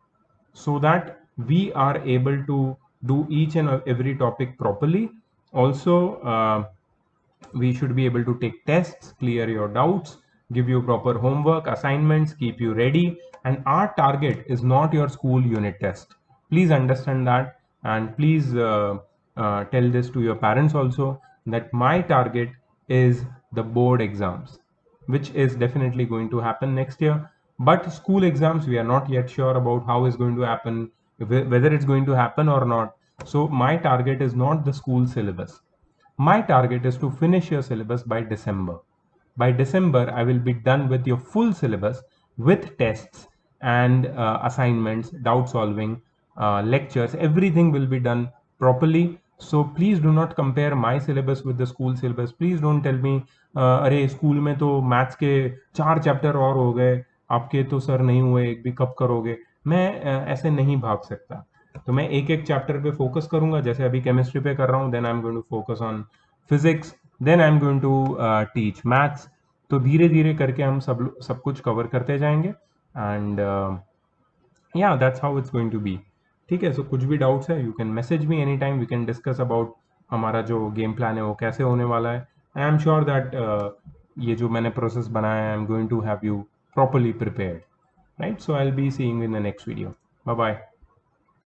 so that we are able to do each and every topic properly. Also, we should be able to take tests, clear your doubts, give you proper homework, assignments, keep you ready. And our target is not your school unit test. Please understand that, and please tell this to your parents also, that my target is the board exams, which is definitely going to happen next year. But school exams, we are not yet sure about how is going to happen, whether it's going to happen or not. So my target is not the school syllabus. My target is to finish your syllabus by December. By December, I will be done with your full syllabus with tests and assignments, doubt solving, lectures. Everything will be done properly. So please do not compare my syllabus with the school syllabus. Please don't tell me अरे school में तो maths के 4 chapter और हो गए, आपके तो sir नहीं हुए, एक भी कब करोगे। मैं ऐसे नहीं भाग सकता। तो मैं एक एक चैप्टर पे फोकस करूंगा, जैसे अभी केमिस्ट्री पे कर रहा हूँ, then I am going to focus on physics, then I am going to teach maths. तो धीरे धीरे करके हम सब कुछ कवर करते जाएंगे एंड या that's how it's going to be. ठीक है, सो कुछ भी डाउट्स है you can message me any time, we can discuss about हमारा जो गेम प्लान है वो कैसे होने वाला है। आई एम श्योर दैट ये जो मैंने प्रोसेस बनाया है, I am going to have you properly prepared, right? So I will be seeing in the next video. Bye bye.